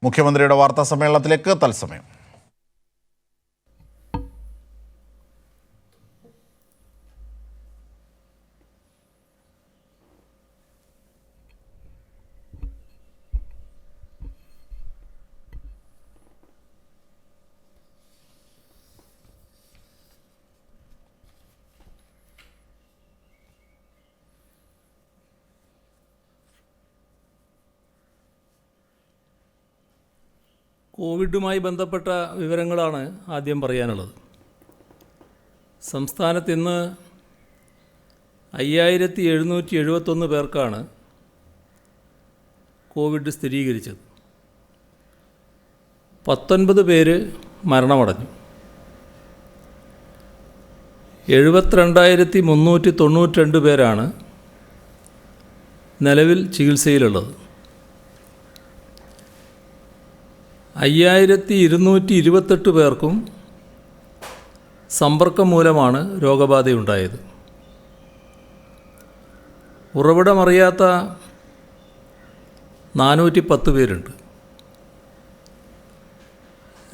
മുഖ്യമന്ത്രിയുടെ വാർത്താ സമ്മേളനത്തിലേക്ക് തത്സമയം. കോവിഡുമായി ബന്ധപ്പെട്ട വിവരങ്ങളാണ് ആദ്യം പറയാനുള്ളത്. സംസ്ഥാനത്ത് ഇന്ന് 5771 പേർക്കാണ് കോവിഡ് സ്ഥിരീകരിച്ചത്. 19 പേര് മരണമടഞ്ഞു. 72,392 പേരാണ് നിലവിൽ ചികിത്സയിലുള്ളത്. 5228 പേർക്കും സമ്പർക്കം മൂലമാണ് രോഗബാധയുണ്ടായത്. ഉറവിടമറിയാത്ത 410 പേരുണ്ട്.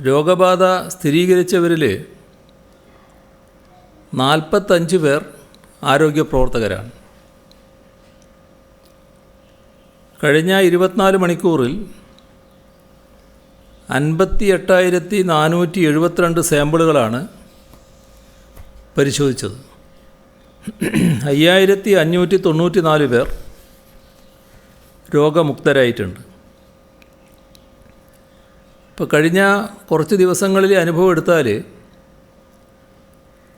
രോഗബാധ സ്ഥിരീകരിച്ചവരിൽ 45 പേർ ആരോഗ്യ പ്രവർത്തകരാണ്. കഴിഞ്ഞ 24 മണിക്കൂറിൽ 58,472 സാമ്പിളുകളാണ് പരിശോധിച്ചത്. 5,594 പേർ രോഗമുക്തരായിട്ടുണ്ട്. ഇപ്പോൾ കഴിഞ്ഞ കുറച്ച് ദിവസങ്ങളിൽ അനുഭവം എടുത്താൽ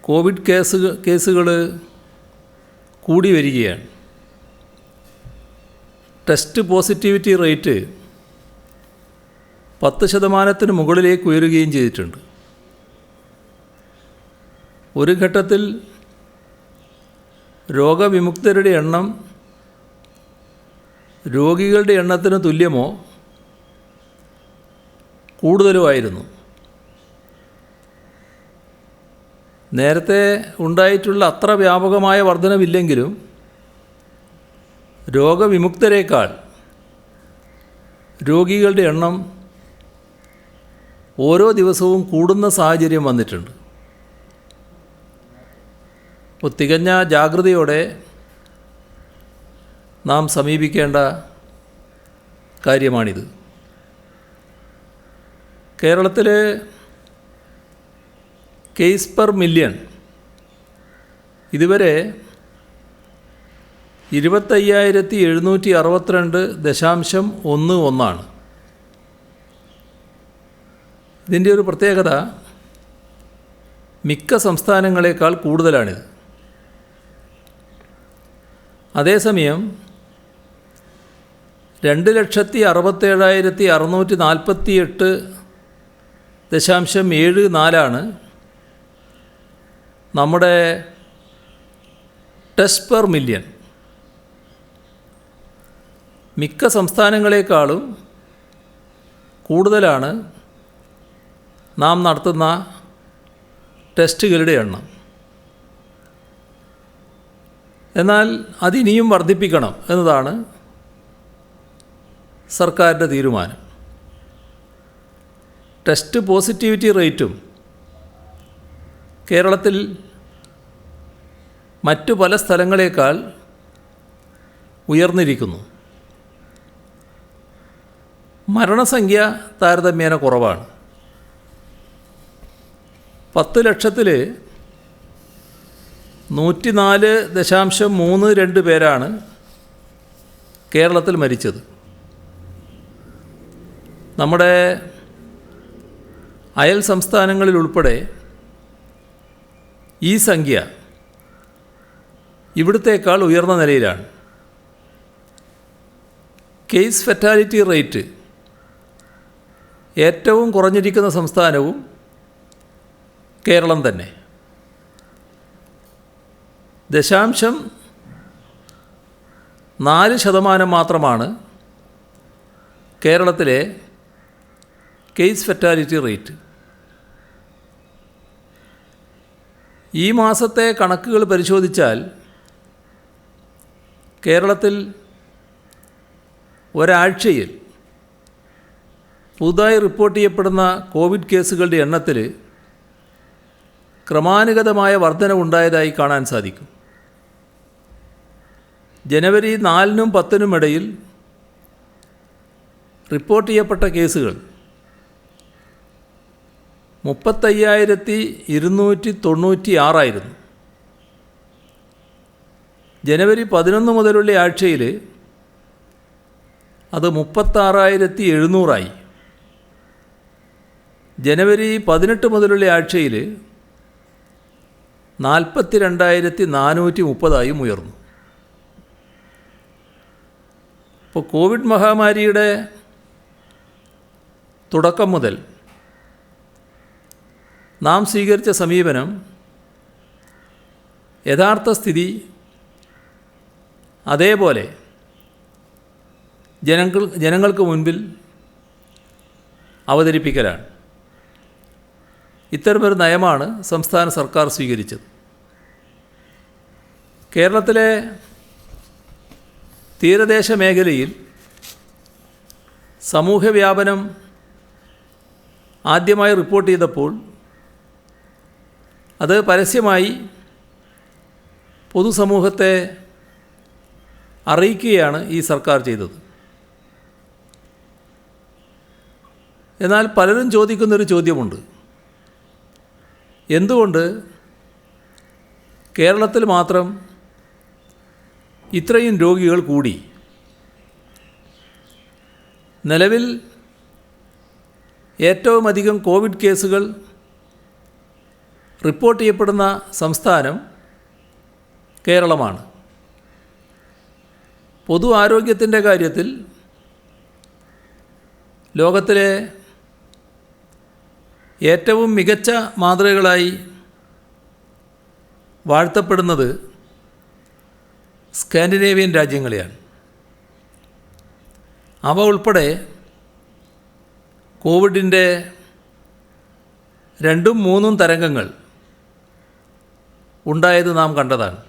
കോവിഡ് കേസുകൾ കൂടി വരികയാണ്. ടെസ്റ്റ് പോസിറ്റിവിറ്റി റേറ്റ് 10% മുകളിലേക്ക് ഉയരുകയും ചെയ്തിട്ടുണ്ട്. ഒരു ഘട്ടത്തിൽ രോഗവിമുക്തരുടെ എണ്ണം രോഗികളുടെ എണ്ണത്തിന് തുല്യമോ കൂടുതലുമായിരുന്നു. നേരത്തെ ഉണ്ടായിട്ടുള്ള അത്ര വ്യാപകമായ വർധനവില്ലെങ്കിലും രോഗവിമുക്തരേക്കാൾ രോഗികളുടെ എണ്ണം ഓരോ ദിവസവും കൂടുന്ന സാഹചര്യം വന്നിട്ടുണ്ട്. അപ്പോൾ തികഞ്ഞ ജാഗ്രതയോടെ നാം സമീപിക്കേണ്ട കാര്യമാണിത്. കേരളത്തിൽ കേസ് പെർ മില്യൺ ഇതുവരെ 25,762.11 ഇതിൻ്റെ ഒരു പ്രത്യേകത, മിക്ക സംസ്ഥാനങ്ങളെക്കാൾ കൂടുതലാണിത്. അതേസമയം 2,67,648.74 നമ്മുടെ ടെസ്റ്റ് പെർ മില്യൺ. മിക്ക സംസ്ഥാനങ്ങളെക്കാളും കൂടുതലാണ് നാം നടത്തുന്ന ടെസ്റ്റുകളുടെ എണ്ണം. എന്നാൽ അതിനിയും വർദ്ധിപ്പിക്കണം എന്നതാണ് സർക്കാരിൻ്റെ തീരുമാനം. ടെസ്റ്റ് പോസിറ്റിവിറ്റി റേറ്റും കേരളത്തിൽ മറ്റു പല സ്ഥലങ്ങളേക്കാൾ ഉയർന്നിരിക്കുന്നു. മരണസംഖ്യ താരതമ്യേന കുറവാണ്. 10 ലക്ഷത്തിൽ 104.32 പേരാണ് കേരളത്തിൽ മരിച്ചത്. നമ്മുടെ അയൽ സംസ്ഥാനങ്ങളിലുൾപ്പെടെ ഈ സംഖ്യ ഇവിടുത്തേക്കാൾ ഉയർന്ന നിലയിലാണ്. കേസ് ഫെറ്റാലിറ്റി റേറ്റ് ഏറ്റവും കുറഞ്ഞിരിക്കുന്ന സംസ്ഥാനവും കേരളം തന്നെ. 0.4% മാത്രമാണ് കേരളത്തിലെ കേസ് ഫെറ്റാലിറ്റി റേറ്റ്. ഈ മാസത്തെ കണക്കുകൾ പരിശോധിച്ചാൽ കേരളത്തിൽ ഒരാഴ്ചയിൽ പുതുതായി റിപ്പോർട്ട് ചെയ്യപ്പെടുന്ന കോവിഡ് കേസുകളുടെ എണ്ണത്തിൽ ക്രമാനുഗതമായ വർധനവുണ്ടായതായി കാണാൻ സാധിക്കും. ജനുവരി 4-നും 10-നും ഇടയിൽ റിപ്പോർട്ട് ചെയ്യപ്പെട്ട കേസുകൾ 35,296 ജനുവരി 11 മുതലുള്ള ആഴ്ചയിൽ അത് 36,700 ജനുവരി 18 മുതലുള്ള ആഴ്ചയിൽ 42,430 ഉയർന്നു. ഇപ്പോൾ കോവിഡ് മഹാമാരിയുടെ തുടക്കം മുതൽ നാം സ്വീകരിച്ച സമീപനം യഥാർത്ഥ സ്ഥിതി അതേപോലെ ജനങ്ങൾക്ക് മുൻപിൽ അവതരിപ്പിക്കലാണ്. ഇത്തരമൊരു നയമാണ് സംസ്ഥാന സർക്കാർ സ്വീകരിച്ചത്. കേരളത്തിലെ തീരദേശ മേഖലയിൽ സമൂഹവ്യാപനം ആദ്യമായി റിപ്പോർട്ട് ചെയ്തപ്പോൾ അത് പരസ്യമായി പൊതുസമൂഹത്തെ അറിയിക്കുകയാണ് ഈ സർക്കാർ ചെയ്തത്. എന്നാൽ പലരും ചോദിക്കുന്നൊരു ചോദ്യമുണ്ട്. എന്തുകൊണ്ട് കേരളത്തിൽ മാത്രം ഇത്രയും രോഗികൾ കൂടി? നിലവിൽ ഏറ്റവും അധികം കോവിഡ് കേസുകൾ റിപ്പോർട്ട് ചെയ്യപ്പെടുന്ന സംസ്ഥാനം കേരളമാണ്. പൊതു ആരോഗ്യത്തിൻ്റെ കാര്യത്തിൽ ലോകത്തിലെ ഏറ്റവും മികച്ച മാതൃകകളായി വാഴ്ത്തപ്പെടുന്നത് സ്കാൻഡിനേവിയൻ രാജ്യങ്ങളെയാണ്. അവ ഉൾപ്പെടെ കോവിഡിൻ്റെ 2ഉം 3ഉം തരംഗങ്ങൾ ഉണ്ടായത് നാം കണ്ടതാണ്.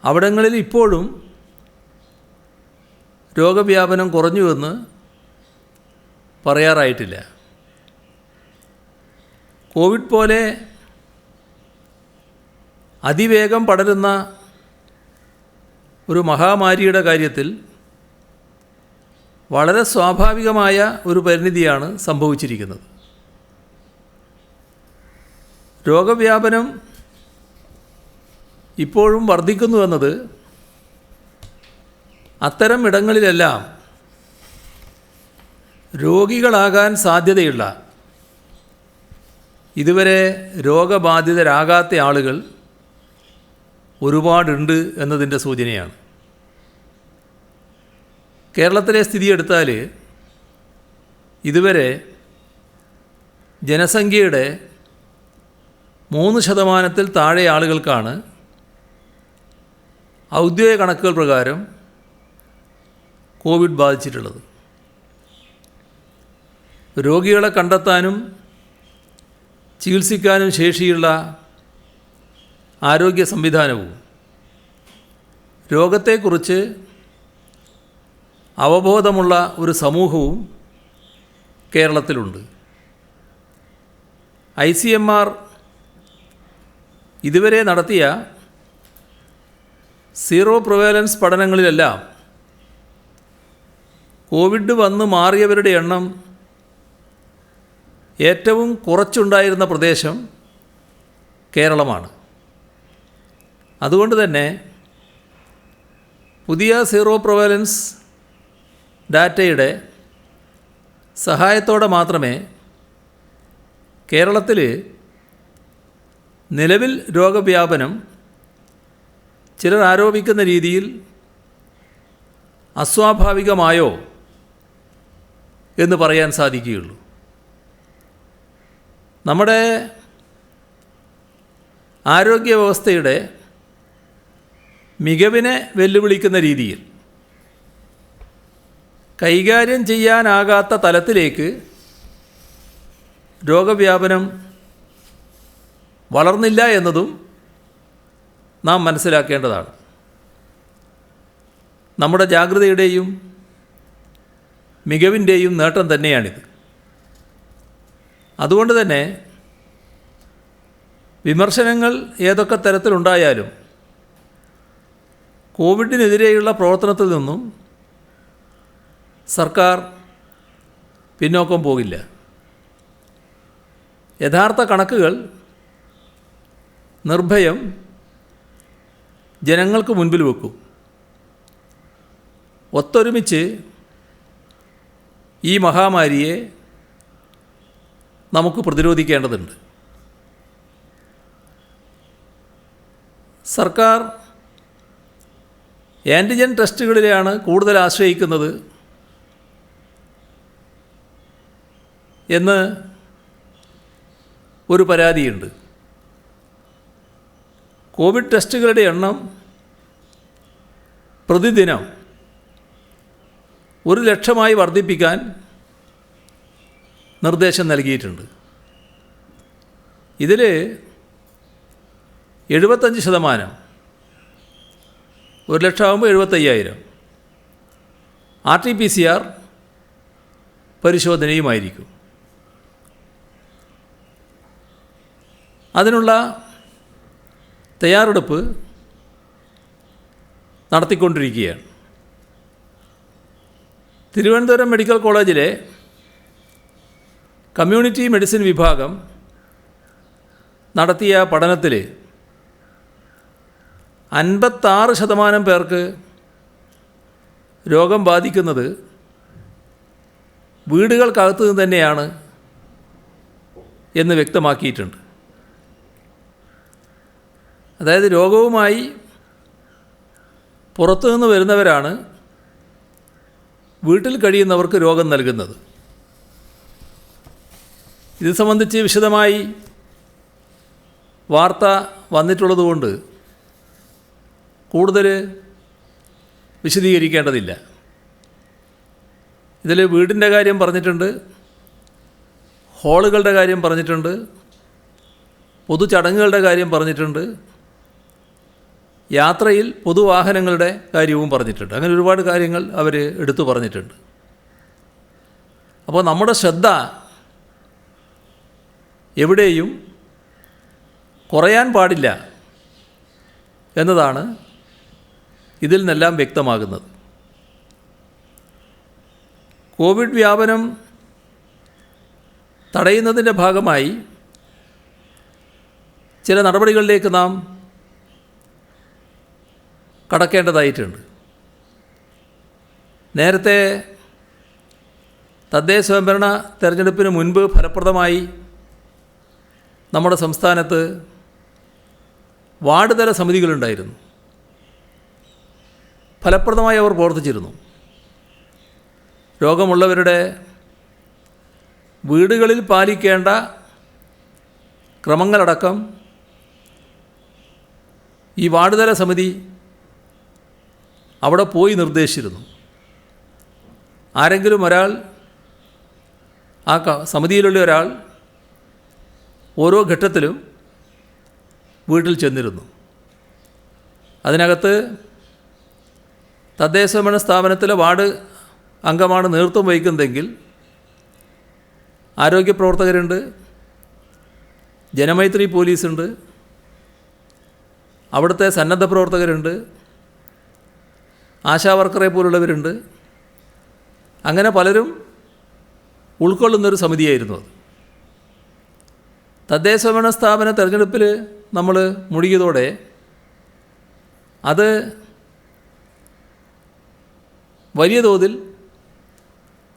അവിടങ്ങളിൽ ഇപ്പോഴും രോഗവ്യാപനം കുറഞ്ഞുവെന്ന് പറയാറായിട്ടില്ല. കോവിഡ് പോലെ അതിവേഗം പടരുന്ന ഒരു മഹാമാരിയുടെ കാര്യത്തിൽ വളരെ സ്വാഭാവികമായ ഒരു പരിണിതിയാണ് സംഭവിച്ചിരിക്കുന്നത്. രോഗവ്യാപനം ഇപ്പോഴും വർദ്ധിക്കുന്നുവെന്നത് അത്തരം ഇടങ്ങളിലെല്ലാം രോഗികളാകാൻ സാധ്യതയുള്ള ഇതുവരെ രോഗബാധിതരാകാത്ത ആളുകൾ ഒരുപാടുണ്ട് എന്നതിൻ്റെ സൂചനയാണ്. കേരളത്തിലെ സ്ഥിതിയെടുത്താൽ ഇതുവരെ ജനസംഖ്യയുടെ 3% താഴെ ആളുകൾക്കാണ് ഔദ്യോഗിക കണക്കുകൾ പ്രകാരം കോവിഡ് ബാധിച്ചിട്ടുള്ളത്. രോഗികളെ കണ്ടെത്താനും ചികിത്സിക്കാനും ശേഷിയുള്ള ആരോഗ്യ സംവിധാനവും രോഗത്തെക്കുറിച്ച് അവബോധമുള്ള ഒരു സമൂഹവും കേരളത്തിലുണ്ട്. ICMR ഇതുവരെ നടത്തിയ സീറോ പ്രിവാലൻസ് പഠനങ്ങളിലെല്ലാം കോവിഡ് വന്ന് മാറിയവരുടെ എണ്ണം ഏറ്റവും കുറച്ചുണ്ടായിരുന്ന പ്രദേശം കേരളമാണ്. അതുകൊണ്ട് തന്നെ പുതിയ സീറോ പ്രിവാലൻസ് ഡാറ്റയുടെ സഹായത്തോടെ മാത്രമേ കേരളത്തിൽ നിലവിൽ രോഗവ്യാപനം ചിലർ ആരോപിക്കുന്ന രീതിയിൽ അസ്വാഭാവികമായോ എന്ന് പറയാൻ സാധിക്കുകയുള്ളൂ. നമ്മുടെ ആരോഗ്യ വ്യവസ്ഥയുടെ മികവിനെ വെല്ലുവിളിക്കുന്ന രീതിയിൽ കൈകാര്യം ചെയ്യാനാകാത്ത തലത്തിലേക്ക് രോഗവ്യാപനം വളർന്നില്ല എന്നതും നാം മനസ്സിലാക്കേണ്ടതാണ്. നമ്മുടെ ജാഗ്രതയുടെയും മികവിൻ്റെയും നേട്ടം തന്നെയാണിത്. അതുകൊണ്ട് തന്നെ വിമർശനങ്ങൾ ഏതൊക്കെ തരത്തിലുണ്ടായാലും കോവിഡിനെതിരെയുള്ള പ്രവർത്തനത്തിൽ നിന്നും സർക്കാർ പിന്നോക്കം പോകില്ല. യഥാർത്ഥ കണക്കുകൾ നിർഭയം ജനങ്ങൾക്ക് മുൻപിൽ വെക്കും. ഒത്തൊരുമിച്ച് ഈ മഹാമാരിയെ നമുക്ക് പ്രതിരോധിക്കേണ്ടതുണ്ട്. സർക്കാർ ആൻറ്റിജൻ ടെസ്റ്റുകളിലാണ് കൂടുതൽ ആശ്രയിക്കുന്നത് എന്ന് ഒരു പരാതിയുണ്ട്. കോവിഡ് ടെസ്റ്റുകളുടെ എണ്ണം പ്രതിദിനം 1,00,000 വർദ്ധിപ്പിക്കാൻ നിർദ്ദേശം നൽകിയിട്ടുണ്ട്. ഇതിൽ 75%, 1,00,000 ആകുമ്പോൾ 75,000 RT-PCR പരിശോധനയുമായിരിക്കും. അതിനുള്ള തയ്യാറെടുപ്പ് നടത്തിക്കൊണ്ടിരിക്കുകയാണ്. തിരുവനന്തപുരം മെഡിക്കൽ കോളേജിലെ കമ്മ്യൂണിറ്റി മെഡിസിൻ വിഭാഗം നടത്തിയ പഠനത്തിൽ 56% പേർക്ക് രോഗം ബാധിക്കുന്നത് വീടുകൾക്കകത്ത് നിന്ന് തന്നെയാണ് എന്ന് വ്യക്തമാക്കിയിട്ടുണ്ട്. അതായത് രോഗവുമായി പുറത്തുനിന്ന് വരുന്നവരാണ് വീട്ടിൽ കഴിയുന്നവർക്ക് രോഗം നൽകുന്നത്. ഇത് സംബന്ധിച്ച് വിശദമായി വാർത്ത വന്നിട്ടുള്ളതുകൊണ്ട് കൂടുതൽ വിശദീകരിക്കേണ്ടതില്ല. ഇതിൽ വീടിൻ്റെ കാര്യം പറഞ്ഞിട്ടുണ്ട്, ഹാളുകളുടെ കാര്യം പറഞ്ഞിട്ടുണ്ട്, പൊതുചടങ്ങുകളുടെ കാര്യം പറഞ്ഞിട്ടുണ്ട്, യാത്രയിൽ പൊതുവാഹനങ്ങളുടെ കാര്യവും പറഞ്ഞിട്ടുണ്ട്. അങ്ങനെ ഒരുപാട് കാര്യങ്ങൾ അവർ എടുത്തു പറഞ്ഞിട്ടുണ്ട്. അപ്പോൾ നമ്മുടെ ശ്രദ്ധ എവിടെയും കുറയാൻ പാടില്ല എന്നതാണ് ഇതിൽ നിന്നെല്ലാം വ്യക്തമാകുന്നത്. കോവിഡ് വ്യാപനം തടയുന്നതിൻ്റെ ഭാഗമായി ചില നടപടികളിലേക്ക് നാം കടക്കേണ്ടതായിട്ടുണ്ട്. നേരത്തെ തദ്ദേശ സ്വയംഭരണ തെരഞ്ഞെടുപ്പിന് മുൻപ് ഫലപ്രദമായി നമ്മുടെ സംസ്ഥാനത്ത് വാർഡ് തല സമിതികളുണ്ടായിരുന്നു. ഫലപ്രദമായി അവർ പ്രവർത്തിച്ചിരുന്നു. രോഗമുള്ളവരുടെ വീടുകളിൽ പാലിക്കേണ്ട ക്രമങ്ങളടക്കം ഈ വാർഡ് തല സമിതി അവിടെ പോയി നിർദ്ദേശിച്ചിരുന്നു. ആരെങ്കിലും ഒരാൾ, ആ സമിതിയിലുള്ള ഒരാൾ ഓരോ ഘട്ടത്തിലും വീട്ടിൽ ചെന്നിരുന്നു. അതിനകത്ത് തദ്ദേശ ഭരണ സ്ഥാപനത്തിലെ വാർഡ് അംഗമാണ് നേതൃത്വം വഹിക്കുന്നതെങ്കിൽ ആരോഗ്യ പ്രവർത്തകരുണ്ട്, ജനമൈത്രി പോലീസുണ്ട്, അവിടുത്തെ സന്നദ്ധ പ്രവർത്തകരുണ്ട്, ആശാവർക്കറെ പോലുള്ളവരുണ്ട്. അങ്ങനെ പലരും ഉൾക്കൊള്ളുന്നൊരു സമിതിയായിരുന്നു അത്. തദ്ദേശ ഭരണ സ്ഥാപന തെരഞ്ഞെടുപ്പിൽ നമ്മൾ മുഴുകിയതോടെ അത് വലിയ തോതിൽ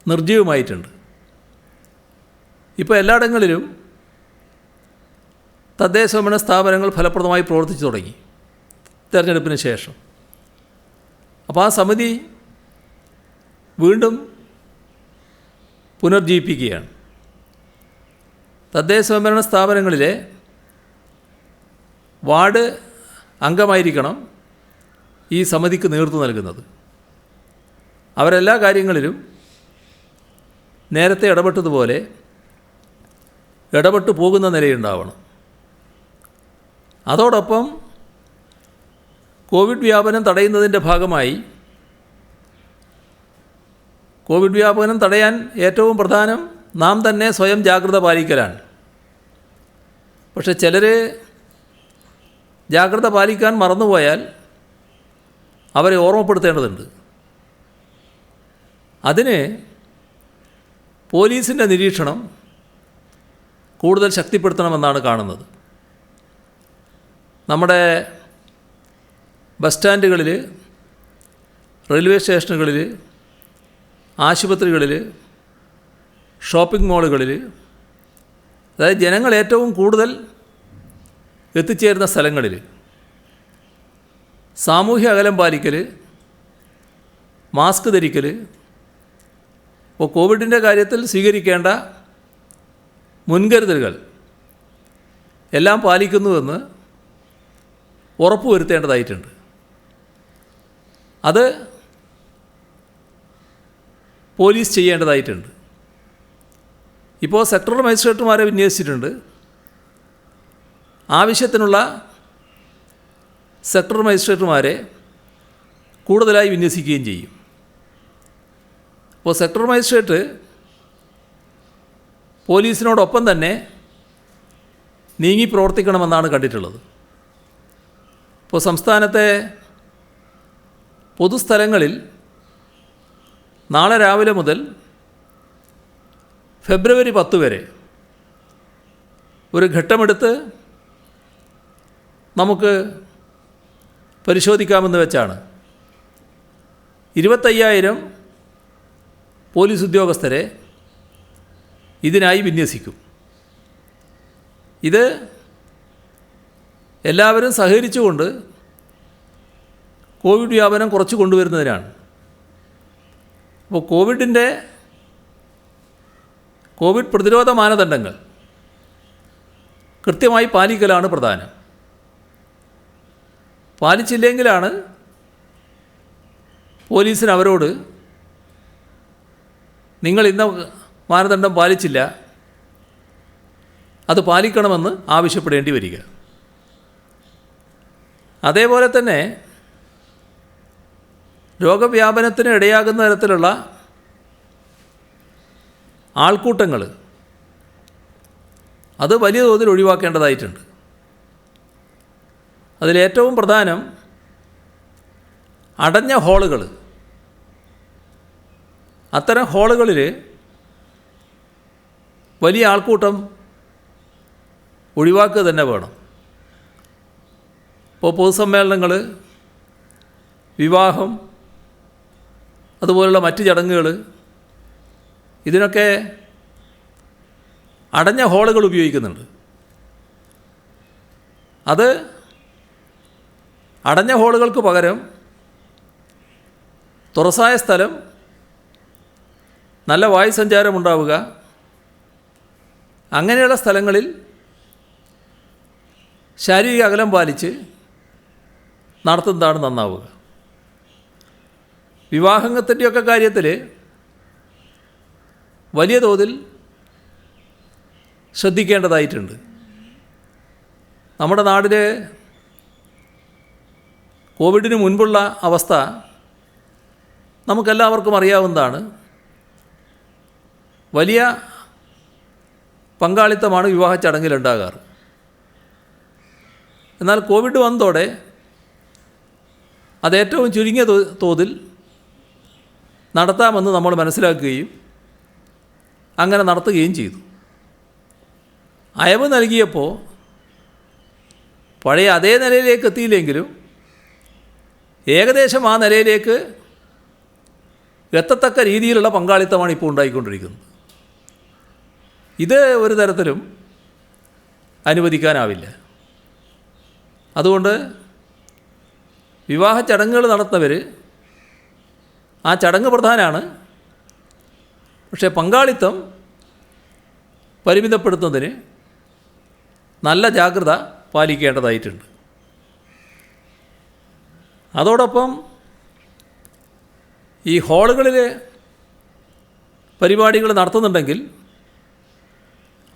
നിർജ്ജീവമായിട്ടുണ്ട്. ഇപ്പോൾ എല്ലായിടങ്ങളിലും തദ്ദേശ ഭരണ സ്ഥാപനങ്ങൾ ഫലപ്രദമായി പ്രവർത്തിച്ചു തുടങ്ങി തെരഞ്ഞെടുപ്പിന് ശേഷം. അപ്പോൾ ആ സമിതി വീണ്ടും പുനർജീവിപ്പിക്കുകയാണ്. തദ്ദേശ സ്വയംഭരണ സ്ഥാപനങ്ങളിലെ വാർഡ് അംഗമായിരിക്കണം ഈ സമിതിക്ക് നേതൃത്വം നൽകുന്നത്. അവരെല്ലാ കാര്യങ്ങളിലും നേരത്തെ ഇടപെട്ടതുപോലെ ഇടപെട്ടു പോകുന്ന നിലയുണ്ടാവണം. അതോടൊപ്പം കോവിഡ് വ്യാപനം തടയുന്നതിൻ്റെ ഭാഗമായി കോവിഡ് വ്യാപനം തടയാൻ ഏറ്റവും പ്രധാനം നാം തന്നെ സ്വയം ജാഗ്രത പാലിക്കലാണ്. പക്ഷെ ചിലർ ജാഗ്രത പാലിക്കാൻ മറന്നുപോയാൽ അവരെ ഓർമ്മപ്പെടുത്തേണ്ടതുണ്ട്. അതിന് പോലീസിൻ്റെ നിരീക്ഷണം കൂടുതൽ ശക്തിപ്പെടുത്തണമെന്നാണ് കാണുന്നത്. നമ്മുടെ ബസ് സ്റ്റാൻഡുകളിൽ, റെയിൽവേ സ്റ്റേഷനുകളിൽ, ആശുപത്രികളിൽ, ഷോപ്പിംഗ് മാളുകളിൽ, അതായത് ജനങ്ങൾ ഏറ്റവും കൂടുതൽ എത്തിച്ചേരുന്ന സ്ഥലങ്ങളിൽ സാമൂഹ്യ അകലം പാലിക്കൽ, മാസ്ക് ധരിക്കൽ, ഇപ്പോൾ കോവിഡിൻ്റെ കാര്യത്തിൽ സ്വീകരിക്കേണ്ട മുൻകരുതലുകൾ എല്ലാം പാലിക്കുന്നുവെന്ന് ഉറപ്പുവരുത്തേണ്ടതായിട്ടുണ്ട്. അത് പോലീസ് ചെയ്യേണ്ടതായിട്ടുണ്ട്. ഇപ്പോൾ സെക്ടറൽ മജിസ്ട്രേറ്റുമാരെ വിന്യസിച്ചിട്ടുണ്ട്. ആവശ്യത്തിനുള്ള സെക്ടറൽ മജിസ്ട്രേറ്റുമാരെ കൂടുതലായി വിന്യസിക്കുകയും ചെയ്യും. അപ്പോൾ സെക്ടറൽ മജിസ്ട്രേറ്റ് പോലീസിനോടൊപ്പം തന്നെ നീങ്ങി പ്രവർത്തിക്കണമെന്നാണ് കണ്ടിട്ടുള്ളത്. ഇപ്പോൾ സംസ്ഥാനത്തെ പൊതുസ്ഥലങ്ങളിൽ നാളെ രാവിലെ മുതൽ ഫെബ്രുവരി 10 വരെ ഒരു ഘട്ടമെടുത്ത് നമുക്ക് പരിശോധിക്കാമെന്ന് വെച്ചാണ് 25,000 പോലീസ് ഉദ്യോഗസ്ഥരെ ഇതിനായി വിന്യസിക്കും. ഇത് എല്ലാവരും സഹകരിച്ചുകൊണ്ട് കോവിഡ് വ്യാപനം കുറച്ച് കൊണ്ടുവരുന്നതിനാണ്. അപ്പോൾ കോവിഡ് പ്രതിരോധ മാനദണ്ഡങ്ങൾ കൃത്യമായി പാലിക്കലാണ് പ്രധാനം. പാലിച്ചില്ലെങ്കിലാണ് പോലീസിന് അവരോട് നിങ്ങൾ ഇന്ന മാനദണ്ഡം പാലിച്ചില്ല, അത് പാലിക്കണമെന്ന് ആവശ്യപ്പെടേണ്ടി വരിക. അതേപോലെ തന്നെ രോഗവ്യാപനത്തിന് ഇടയാകുന്ന തരത്തിലുള്ള ആൾക്കൂട്ടങ്ങൾ അത് വലിയ തോതിൽ ഒഴിവാക്കേണ്ടതായിട്ടുണ്ട്. അതിലേറ്റവും പ്രധാനം അടഞ്ഞ ഹാളുകൾ. അത്തരം ഹാളുകളിൽ വലിയ ആൾക്കൂട്ടം ഒഴിവാക്കുക തന്നെ വേണം. ഇപ്പോൾ പൊതുസമ്മേളനങ്ങൾ, വിവാഹം, അതുപോലുള്ള മറ്റ് ചടങ്ങുകൾ, ഇതിനൊക്കെ അടഞ്ഞ ഹാളുകൾ ഉപയോഗിക്കുന്നുണ്ട്. അത് അടഞ്ഞ ഹാളുകൾക്ക് പകരം തുറസായ സ്ഥലം, നല്ല വായു സഞ്ചാരം ഉണ്ടാവുക, അങ്ങനെയുള്ള സ്ഥലങ്ങളിൽ ശാരീരിക അകലം പാലിച്ച് നടത്തുന്നതാണ് നന്നാവുക. വിവാഹത്തിൻ്റെയൊക്കെ കാര്യത്തിൽ വലിയ തോതിൽ ശ്രദ്ധിക്കേണ്ടതായിട്ടുണ്ട്. നമ്മുടെ നാട്ടിൽ കോവിഡിന് മുൻപുള്ള അവസ്ഥ നമുക്കെല്ലാവർക്കും അറിയാവുന്നതാണ്. വലിയ പങ്കാളിത്തമാണ് വിവാഹ ചടങ്ങിലുണ്ടാകാറ്. എന്നാൽ കോവിഡ് വന്നതോടെ അതേറ്റവും ചുരുങ്ങിയ തോതിൽ നടത്താമെന്ന് നമ്മൾ മനസ്സിലാക്കുകയും അങ്ങനെ നടത്തുകയും ചെയ്തു. അയവ് നൽകിയപ്പോൾ പഴയ അതേ നിലയിലേക്ക് എത്തിയില്ലെങ്കിലും ഏകദേശം ആ നിലയിലേക്ക് എത്തത്തക്ക രീതിയിലുള്ള പങ്കാളിത്തമാണ് ഇപ്പോൾ ഉണ്ടായിക്കൊണ്ടിരിക്കുന്നത്. ഇത് ഒരു തരത്തിലും അനുവദിക്കാനാവില്ല. അതുകൊണ്ട് വിവാഹ ചടങ്ങുകൾ നടത്തുന്നവർ ആ ചടങ്ങ് പ്രധാനമാണ്, പക്ഷേ പങ്കാളിത്തം പരിമിതപ്പെടുത്തുന്നതിന് നല്ല ജാഗ്രത പാലിക്കേണ്ടതായിട്ടുണ്ട്. അതോടൊപ്പം ഈ ഹാളുകളിൽ പരിപാടികൾ നടത്തുന്നുണ്ടെങ്കിൽ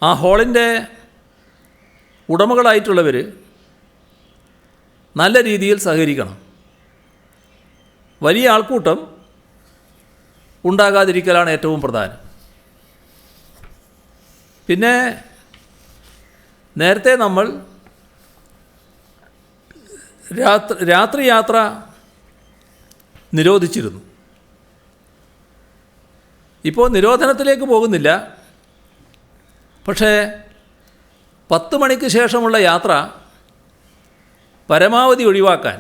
ആ ഹാളിൻ്റെ ഉടമകളായിട്ടുള്ളവർ നല്ല രീതിയിൽ സഹകരിക്കണം. വലിയ ആൾക്കൂട്ടം ഉണ്ടാകാതിരിക്കലാണ് ഏറ്റവും പ്രധാനം. പിന്നെ നേരത്തെ നമ്മൾ രാത്രി യാത്ര നിരോധിച്ചിരുന്നു. ഇപ്പോൾ നിരോധനത്തിലേക്ക് പോകുന്നില്ല. പക്ഷേ 10 മണിക്ക് ശേഷമുള്ള യാത്ര പരമാവധി ഒഴിവാക്കാൻ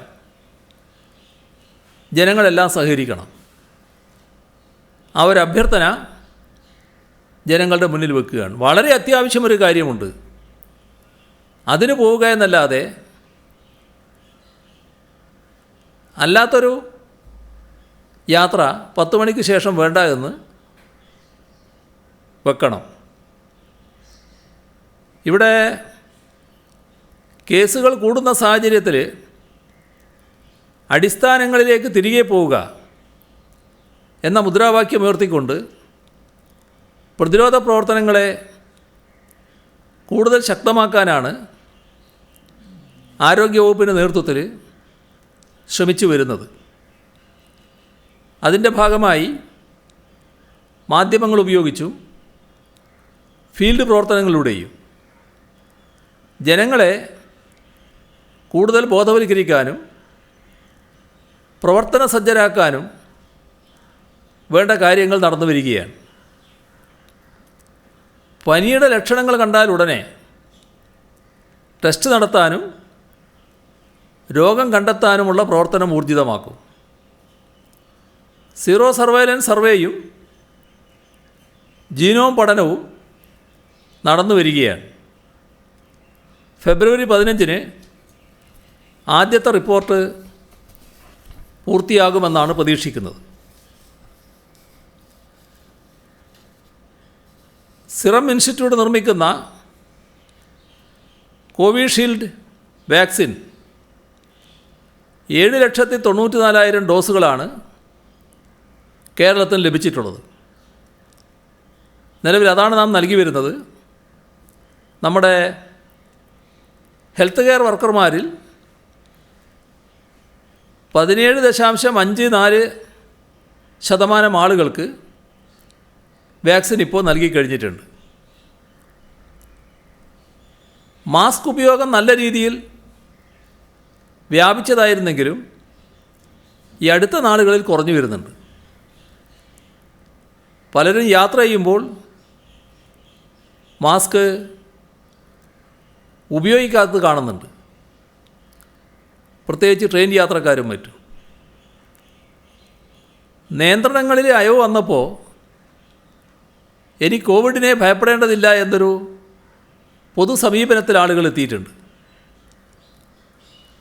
ജനങ്ങളെല്ലാം സഹകരിക്കണം. ആ ഒരു അഭ്യർത്ഥന ജനങ്ങളുടെ മുന്നിൽ വെക്കുകയാണ്. വളരെ അത്യാവശ്യമൊരു കാര്യമുണ്ട്, അതിന് പോവുക എന്നല്ലാതെ അല്ലാത്തൊരു യാത്ര 10 മണിക്ക് ശേഷം വേണ്ട എന്ന് വെക്കണം. ഇവിടെ കേസുകൾ കൂടുന്ന സാഹചര്യത്തിൽ അടിസ്ഥാനങ്ങളിലേക്ക് തിരികെ പോവുക എന്ന മുദ്രാവാക്യം ഉയർത്തിക്കൊണ്ട് പ്രതിരോധ പ്രവർത്തനങ്ങളെ കൂടുതൽ ശക്തമാക്കാനാണ് ആരോഗ്യവകുപ്പിൻ്റെ നേതൃത്വത്തിൽ ശ്രമിച്ചു വരുന്നത്. അതിൻ്റെ ഭാഗമായി മാധ്യമങ്ങൾ ഉപയോഗിച്ചും ഫീൽഡ് പ്രവർത്തനങ്ങളിലൂടെയും ജനങ്ങളെ കൂടുതൽ ബോധവൽക്കരിക്കാനും പ്രവർത്തന സജ്ജരാക്കാനും വേണ്ട കാര്യങ്ങൾ നടന്നു വരികയാണ്. പനിയുടെ ലക്ഷണങ്ങൾ കണ്ടാൽ ഉടനെ ടെസ്റ്റ് നടത്താനും രോഗം കണ്ടെത്താനുമുള്ള പ്രവർത്തനം ഊർജിതമാക്കും. സീറോ സർവൈലൻസ് സർവേയും ജീനോം പഠനവും നടന്നു വരികയാണ്. ഫെബ്രുവരി 15-ന് ആദ്യത്തെ റിപ്പോർട്ട് പൂർത്തിയാകുമെന്നാണ് പ്രതീക്ഷിക്കുന്നത്. സിറം ഇൻസ്റ്റിറ്റ്യൂട്ട് നിർമ്മിക്കുന്ന കോവിഷീൽഡ് വാക്സിൻ 7,94,000 ഡോസുകളാണ് കേരളത്തിന് ലഭിച്ചിട്ടുള്ളത്. നിലവിൽ അതാണ് നാം നൽകി വരുന്നത്. നമ്മുടെ ഹെൽത്ത് കെയർ വർക്കർമാരിൽ 17.54% ആളുകൾക്ക് വാക്സിൻ ഇപ്പോൾ നൽകിക്കഴിഞ്ഞിട്ടുണ്ട്. മാസ്ക് ഉപയോഗം നല്ല രീതിയിൽ വ്യാപിച്ചതായിരുന്നെങ്കിലും ഈ അടുത്ത നാളുകളിൽ കുറഞ്ഞു വരുന്നുണ്ട്. പലരും യാത്ര ചെയ്യുമ്പോൾ മാസ്ക് ഉപയോഗിക്കാത്തത് കാണുന്നുണ്ട്, പ്രത്യേകിച്ച് ട്രെയിൻ യാത്രക്കാരും മറ്റും. നിയന്ത്രണങ്ങളിൽ അയവ് വന്നപ്പോൾ ഇനി കോവിഡിനെ ഭയപ്പെടേണ്ടതില്ല എന്നൊരു പൊതു സമീപനത്തിൽ ആളുകൾ എത്തിയിട്ടുണ്ട്.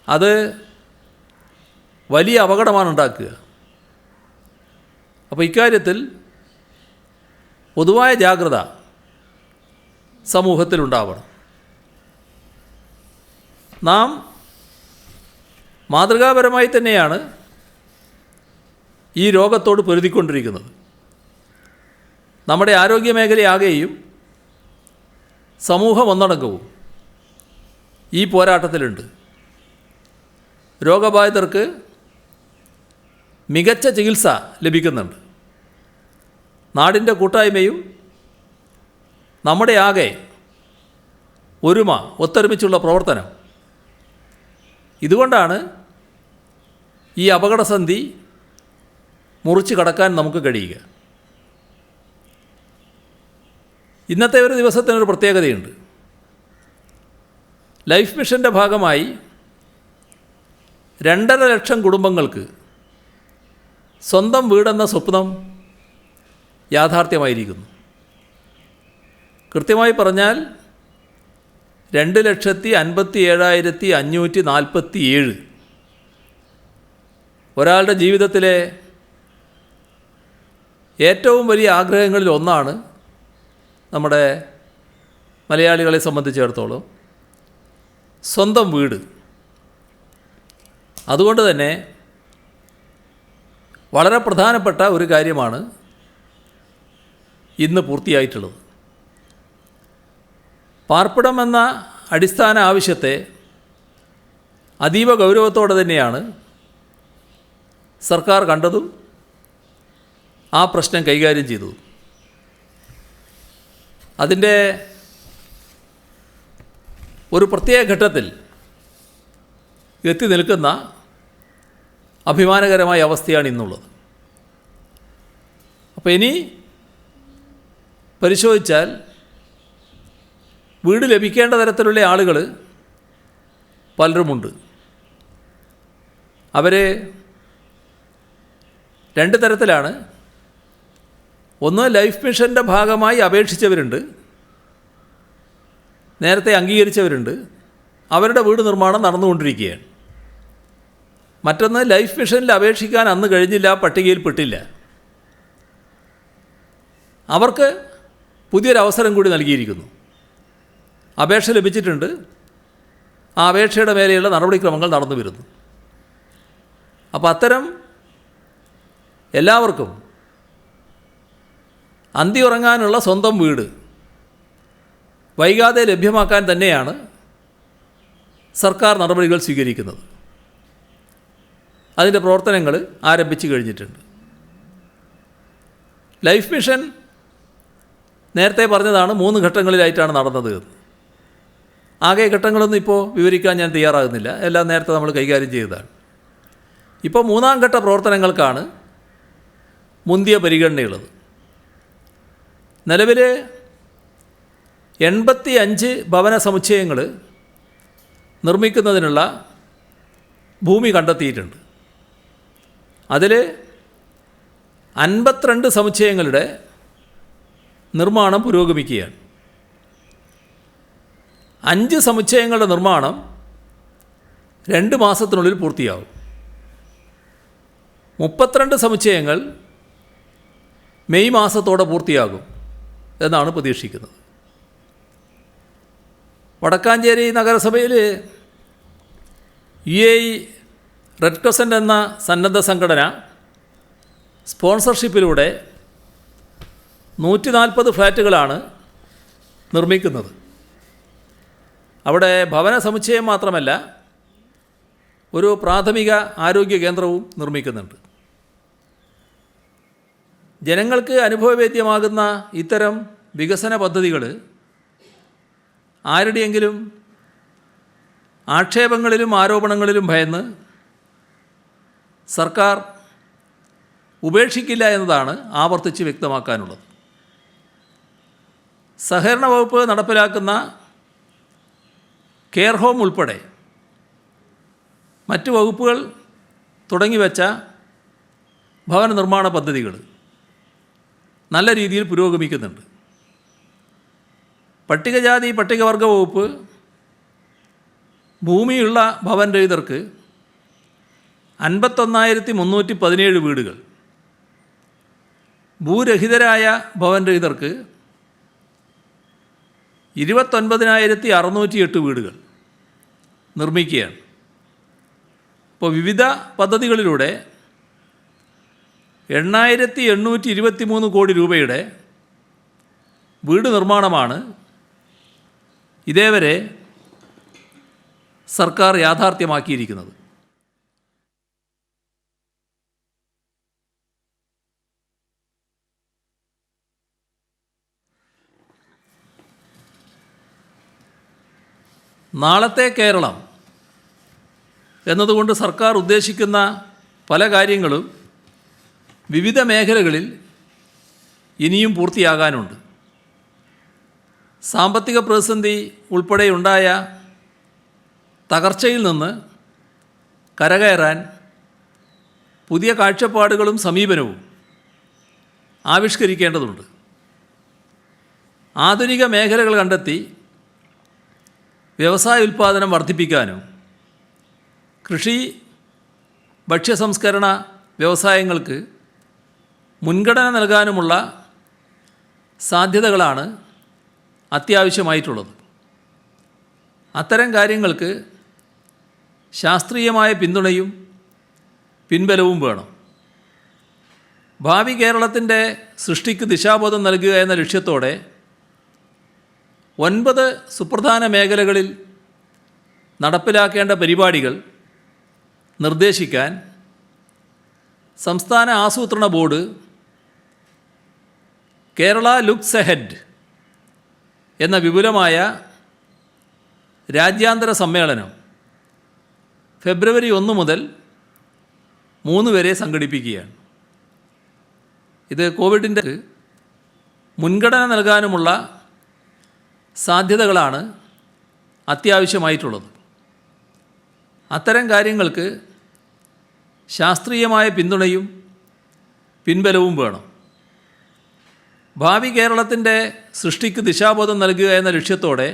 അത് വലിയ അപകടമാണ് ഉണ്ടാക്കുക. അപ്പോൾ ഇക്കാര്യത്തിൽ പൊതുവായ ജാഗ്രത സമൂഹത്തിലുണ്ടാവണം. നാം മാതൃകാപരമായി തന്നെയാണ് ഈ രോഗത്തോട് പൊരുതിക്കൊണ്ടിരിക്കുന്നത്. നമ്മുടെ ആരോഗ്യമേഖലയാകെയും സമൂഹം ഒന്നടങ്കവും ഈ പോരാട്ടത്തിലുണ്ട്. രോഗബാധിതർക്ക് മികച്ച ചികിത്സ ലഭിക്കുന്നുണ്ട്. നാടിൻ്റെ കൂട്ടായ്മയും നമ്മുടെ ആകെ ഒരുമ, ഒത്തൊരുമിച്ചുള്ള പ്രവർത്തനം, ഇതുകൊണ്ടാണ് ഈ അപകടസന്ധി മുറിച്ച് കടക്കാൻ നമുക്ക് കഴിയുക. ഇന്നത്തെ ഒരു ദിവസത്തിനൊരു പ്രത്യേകതയുണ്ട്. ലൈഫ് മിഷൻ്റെ ഭാഗമായി 2.5 ലക്ഷം കുടുംബങ്ങൾക്ക് സ്വന്തം വീടെന്ന സ്വപ്നം യാഥാർത്ഥ്യമായിരിക്കുന്നു. കൃത്യമായി പറഞ്ഞാൽ 2,57,547 ഒരാളുടെ ജീവിതത്തിലെ ഏറ്റവും വലിയ ആഗ്രഹങ്ങളിൽ ഒന്നാണ് നമ്മുടെ മലയാളികളെ സംബന്ധിച്ചിടത്തോളം സ്വന്തം വീട്. അതുകൊണ്ട് തന്നെ വളരെ പ്രധാനപ്പെട്ട ഒരു കാര്യമാണ് ഇന്ന് പൂർത്തിയായിട്ടുള്ളത്. പാർപ്പിടം എന്ന അടിസ്ഥാന ആവശ്യത്തെ അതീവ ഗൗരവത്തോടെ തന്നെയാണ് സർക്കാർ കണ്ടതും ആ പ്രശ്നം കൈകാര്യം ചെയ്തു. അതിൻ്റെ ഒരു പ്രത്യേക ഘട്ടത്തിൽ എത്തി നിൽക്കുന്ന അഭിമാനകരമായ അവസ്ഥയാണ് ഇന്നുള്ളത്. അപ്പോൾ ഇനി പരിശോധിച്ചാൽ വീട് ലഭിക്കേണ്ട തരത്തിലുള്ള ആളുകൾ പലരുമുണ്ട്. അവർ രണ്ട് തരത്തിലാണ്. ഒന്ന്, ലൈഫ് മിഷൻ്റെ ഭാഗമായി അപേക്ഷിച്ചവരുണ്ട്, നേരത്തെ അംഗീകരിച്ചവരുണ്ട്, അവരുടെ വീട് നിർമ്മാണം നടന്നുകൊണ്ടിരിക്കുകയാണ്. മറ്റൊന്ന്, ലൈഫ് മിഷനിൽ അപേക്ഷിക്കാൻ അന്ന് കഴിഞ്ഞില്ല, പട്ടികയിൽ പെട്ടില്ല. അവർക്ക് പുതിയൊരവസരം കൂടി നൽകിയിരിക്കുന്നു. അപേക്ഷ ലഭിച്ചിട്ടുണ്ട്, ആ അപേക്ഷയുടെ മേലെയുള്ള നടപടിക്രമങ്ങൾ നടന്നു വരുന്നു. അപ്പോൾ അത്തരം എല്ലാവർക്കും അന്തി ഉറങ്ങാനുള്ള സ്വന്തം വീട് വൈകാതെ ലഭ്യമാക്കാൻ തന്നെയാണ് സർക്കാർ നടപടികൾ സ്വീകരിക്കുന്നത്. അതിൻ്റെ പ്രവർത്തനങ്ങൾ ആരംഭിച്ചു കഴിഞ്ഞിട്ടുണ്ട്. ലൈഫ് മിഷൻ നേരത്തെ പറഞ്ഞതാണ് 3 ഘട്ടങ്ങളിലായിട്ടാണ് നടന്നത്. ആകെ ഘട്ടങ്ങളൊന്നും ഇപ്പോൾ വിവരിക്കാൻ ഞാൻ തയ്യാറാകുന്നില്ല, എല്ലാം നേരത്തെ നമ്മൾ കൈകാര്യം ചെയ്തതാണ്. ഇപ്പോൾ 3-ാം ഘട്ട പ്രവർത്തനങ്ങൾക്കാണ് മുന്തിയ പരിഗണനയുള്ളത്. നിലവിൽ 85 ഭവന സമുച്ചയങ്ങൾ നിർമ്മിക്കുന്നതിനുള്ള ഭൂമി കണ്ടെത്തിയിട്ടുണ്ട്. അതിൽ 52 സമുച്ചയങ്ങളുടെ നിർമ്മാണം പുരോഗമിക്കുകയാണ്. 5 സമുച്ചയങ്ങളുടെ നിർമ്മാണം 2 മാസത്തിനുള്ളിൽ പൂർത്തിയാവും. 32 സമുച്ചയങ്ങൾ മെയ് മാസത്തോടെ പൂർത്തിയാകും എന്നാണ് പ്രതീക്ഷിക്കുന്നത്. വടക്കാഞ്ചേരി നഗരസഭയിൽ UAE റെഡ് ക്രസൻറ്റ് എന്ന സന്നദ്ധ സംഘടന സ്പോൺസർഷിപ്പിലൂടെ 140 ഫ്ലാറ്റുകളാണ് നിർമ്മിക്കുന്നത്. അവിടെ ഭവന സമുച്ചയം മാത്രമല്ല, ഒരു പ്രാഥമിക ആരോഗ്യ കേന്ദ്രവും നിർമ്മിക്കുന്നുണ്ട്. ജനങ്ങൾക്ക് അനുഭവവേദ്യമാകുന്ന ഇത്തരം വികസന പദ്ധതികൾ ആരുടെയെങ്കിലും ആക്ഷേപങ്ങളിലും ആരോപണങ്ങളിലും ഭയന്ന് സർക്കാർ ഉപേക്ഷിക്കില്ല എന്നതാണ് ആവർത്തിച്ച് വ്യക്തമാക്കാനുള്ളത്. സഹകരണ വകുപ്പ് നടപ്പിലാക്കുന്ന കെയർ ഹോം ഉൾപ്പെടെ മറ്റ് വകുപ്പുകൾ തുടങ്ങിവെച്ച ഭവന നിർമ്മാണ പദ്ധതികൾ നല്ല രീതിയിൽ പുരോഗമിക്കുന്നുണ്ട്. പട്ടികജാതി പട്ടികവർഗ വകുപ്പ് ഭൂമിയുള്ള ഭവൻ രഹിതർക്ക് 51,317 വീടുകൾ, ഭൂരഹിതരായ ഭവൻ രഹിതർക്ക് 29,608 വീടുകൾ നിർമ്മിക്കുകയാണ്. ഇപ്പോൾ വിവിധ പദ്ധതികളിലൂടെ 8,823 കോടി രൂപയുടെ വീട് നിർമ്മാണമാണ് ഇതേവരെ സർക്കാർ യാഥാർത്ഥ്യമാക്കിയിരിക്കുന്നത്. നാളത്തെ കേരളം എന്നതുകൊണ്ട് സർക്കാർ ഉദ്ദേശിക്കുന്ന പല കാര്യങ്ങളും വിവിധ മേഖലകളിൽ ഇനിയും പൂർത്തിയാകാനുണ്ട്. സാമ്പത്തിക പ്രതിസന്ധി ഉൾപ്പെടെയുണ്ടായ തകർച്ചയിൽ നിന്ന് കരകയറാൻ പുതിയ കാഴ്ചപ്പാടുകളും സമീപനവും ആവിഷ്കരിക്കേണ്ടതുണ്ട്. ആധുനിക മേഖലകൾ കണ്ടെത്തി വ്യവസായ ഉൽപ്പാദനം വർദ്ധിപ്പിക്കാനും കൃഷി ഭക്ഷ്യസംസ്കരണ വ്യവസായങ്ങൾക്ക് മുൻഗണന നൽകാനുമുള്ള സാധ്യതകളാണ് അത്യാവശ്യമായിട്ടുള്ളത്. അത്തരം കാര്യങ്ങൾക്ക് ശാസ്ത്രീയമായ പിന്തുണയും പിൻബലവും വേണം. ഭാവി കേരളത്തിൻ്റെ സൃഷ്ടിക്ക് ദിശാബോധം നൽകുക എന്ന ലക്ഷ്യത്തോടെ 9 സുപ്രധാന മേഖലകളിൽ നടപ്പിലാക്കേണ്ട പരിപാടികൾ നിർദ്ദേശിക്കാൻ സംസ്ഥാന ആസൂത്രണ ബോർഡ് കേരള ലുക്സ് എഹെഡ് എന്ന വിപുലമായ രാജ്യാന്തര സമ്മേളനം ഫെബ്രുവരി 1 മുതൽ 3 വരെ സംഘടിപ്പിക്കുകയാണ്. ഇത് കോവിഡിൻ്റെ മുൻഗണന നൽകാനുമുള്ള സാധ്യതകളാണ് അത്യാവശ്യമായിട്ടുള്ളത്. അത്തരം കാര്യങ്ങൾക്ക് ശാസ്ത്രീയമായ പിന്തുണയും പിൻബലവും വേണം. ഭാവി കേരളത്തിൻ്റെ സൃഷ്ടിക്ക് ദിശാബോധം നൽകുക എന്ന ലക്ഷ്യത്തോടെ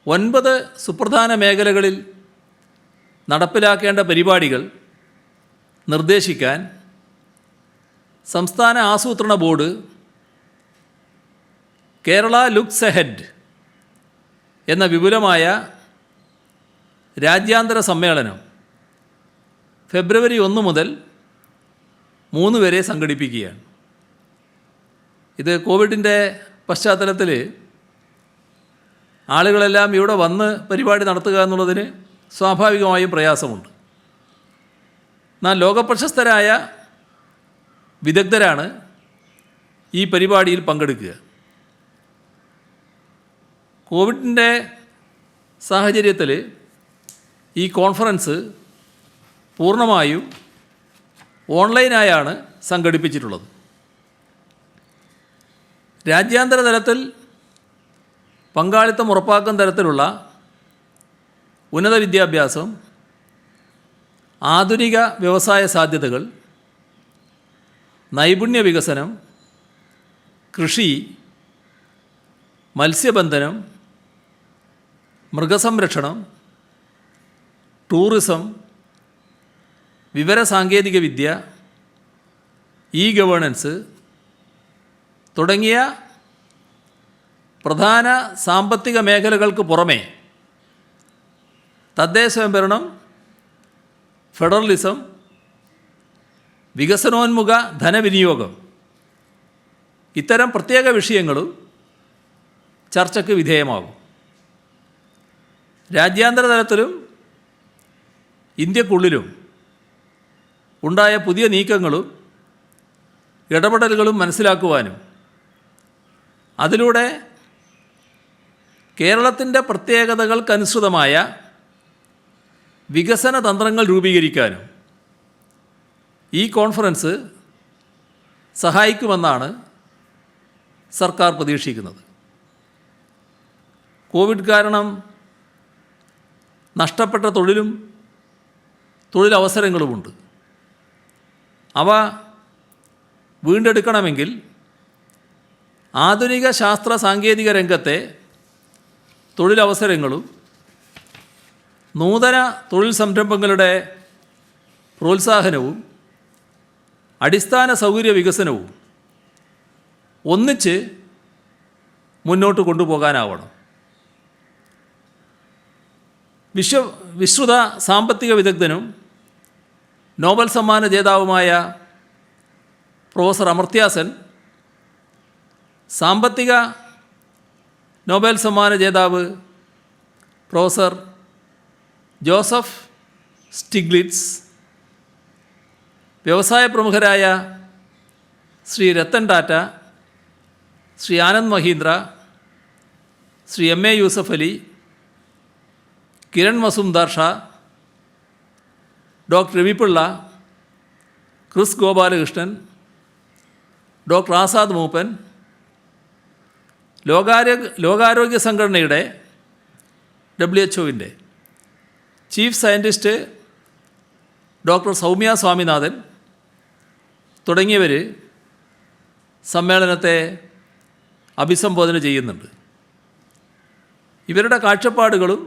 9 സുപ്രധാന മേഖലകളിൽ നടപ്പിലാക്കേണ്ട പരിപാടികൾ നിർദ്ദേശിക്കാൻ സംസ്ഥാന ആസൂത്രണ ബോർഡ് കേരള ലുക്സ് എഹെഡ് എന്ന വിപുലമായ രാജ്യാന്തര സമ്മേളനം ഫെബ്രുവരി 1 മുതൽ 3 വരെ സംഘടിപ്പിക്കുകയാണ്. ഇത് കോവിഡിൻ്റെ പശ്ചാത്തലത്തിൽ ആളുകളെല്ലാം ഇവിടെ വന്ന് പരിപാടി നടത്തുക എന്നുള്ളതിന് സ്വാഭാവികമായും പ്രയാസമുണ്ട്. എന്നാൽ ലോകപ്രശസ്തരായ വിദഗ്ധരാണ് ഈ പരിപാടിയിൽ പങ്കെടുക്കുക. കോവിഡിൻ്റെ സാഹചര്യത്തിൽ ഈ കോൺഫറൻസ് പൂർണ്ണമായും ഓൺലൈനായാണ് സംഘടിപ്പിച്ചിട്ടുള്ളത്. രാജ്യാന്തര തലത്തിൽ പങ്കാളിത്തം ഉറപ്പാക്കുന്ന തരത്തിലുള്ള ഉന്നത വിദ്യാഭ്യാസം, ആധുനിക വ്യവസായ സാധ്യതകൾ, നൈപുണ്യ വികസനം, കൃഷി, മത്സ്യബന്ധനം, മൃഗസംരക്ഷണം, ടൂറിസം, വിവരസാങ്കേതികവിദ്യ, ഗവേണൻസ് തുടങ്ങിയ പ്രധാന സാമ്പത്തിക മേഖലകൾക്ക് പുറമേ തദ്ദേശ സ്വയംഭരണം, ഫെഡറലിസം, വികസനോന്മുഖ ധനവിനിയോഗം ഇത്തരം പ്രത്യേക വിഷയങ്ങളും ചർച്ചയ്ക്ക് വിധേയമാകും. രാജ്യാന്തര തലത്തിലും ഇന്ത്യക്കുള്ളിലും ഉണ്ടായ പുതിയ നീക്കങ്ങളും ഇടപെടലുകളും മനസ്സിലാക്കുവാനും അതിലൂടെ കേരളത്തിൻ്റെ പ്രത്യേകതകൾക്കനുസൃതമായ വികസന തന്ത്രങ്ങൾ രൂപീകരിക്കാനും ഈ കോൺഫറൻസ് സഹായിക്കുമെന്നാണ് സർക്കാർ പ്രതീക്ഷിക്കുന്നത്. കോവിഡ് കാരണം നഷ്ടപ്പെട്ട തൊഴിലും തൊഴിലവസരങ്ങളുമുണ്ട്. അവ വീണ്ടെടുക്കണമെങ്കിൽ ആധുനിക ശാസ്ത്ര സാങ്കേതിക രംഗത്തെ തൊഴിലവസരങ്ങളും നൂതന തൊഴിൽ സംരംഭങ്ങളുടെ പ്രോത്സാഹനവും അടിസ്ഥാന സൗകര്യ വികസനവും ഒന്നിച്ച് മുന്നോട്ട് കൊണ്ടുപോകാനാവണം. വിശ്രുത സാമ്പത്തിക വിദഗ്ധനും നോബൽ സമ്മാന ജേതാവുമായ പ്രൊഫസർ അമർത്യ സെൻ, സാമ്പത്തിക നോബൽ സമ്മാന ജേതാവ് പ്രൊഫസർ ജോസഫ് സ്റ്റിഗ്ലിറ്റ്സ്, വ്യവസായ പ്രമുഖരായ Shri Ratan Tata, Shri Anand Mahindra, Shri M A Yusuf Ali, Kiran Mazumdar Shah, doctor Ravi Pillai, Chris Gopalakrishnan, doctor Azad മൂപ്പൻ, ലോകാരോഗ്യ സംഘടനയുടെ WHO chief scientist doctor Soumya Swaminathan തുടങ്ങിയവർ സമ്മേളനത്തെ അഭിസംബോധന ചെയ്യുന്നുണ്ട്. ഇവരുടെ കാഴ്ചപ്പാടുകളും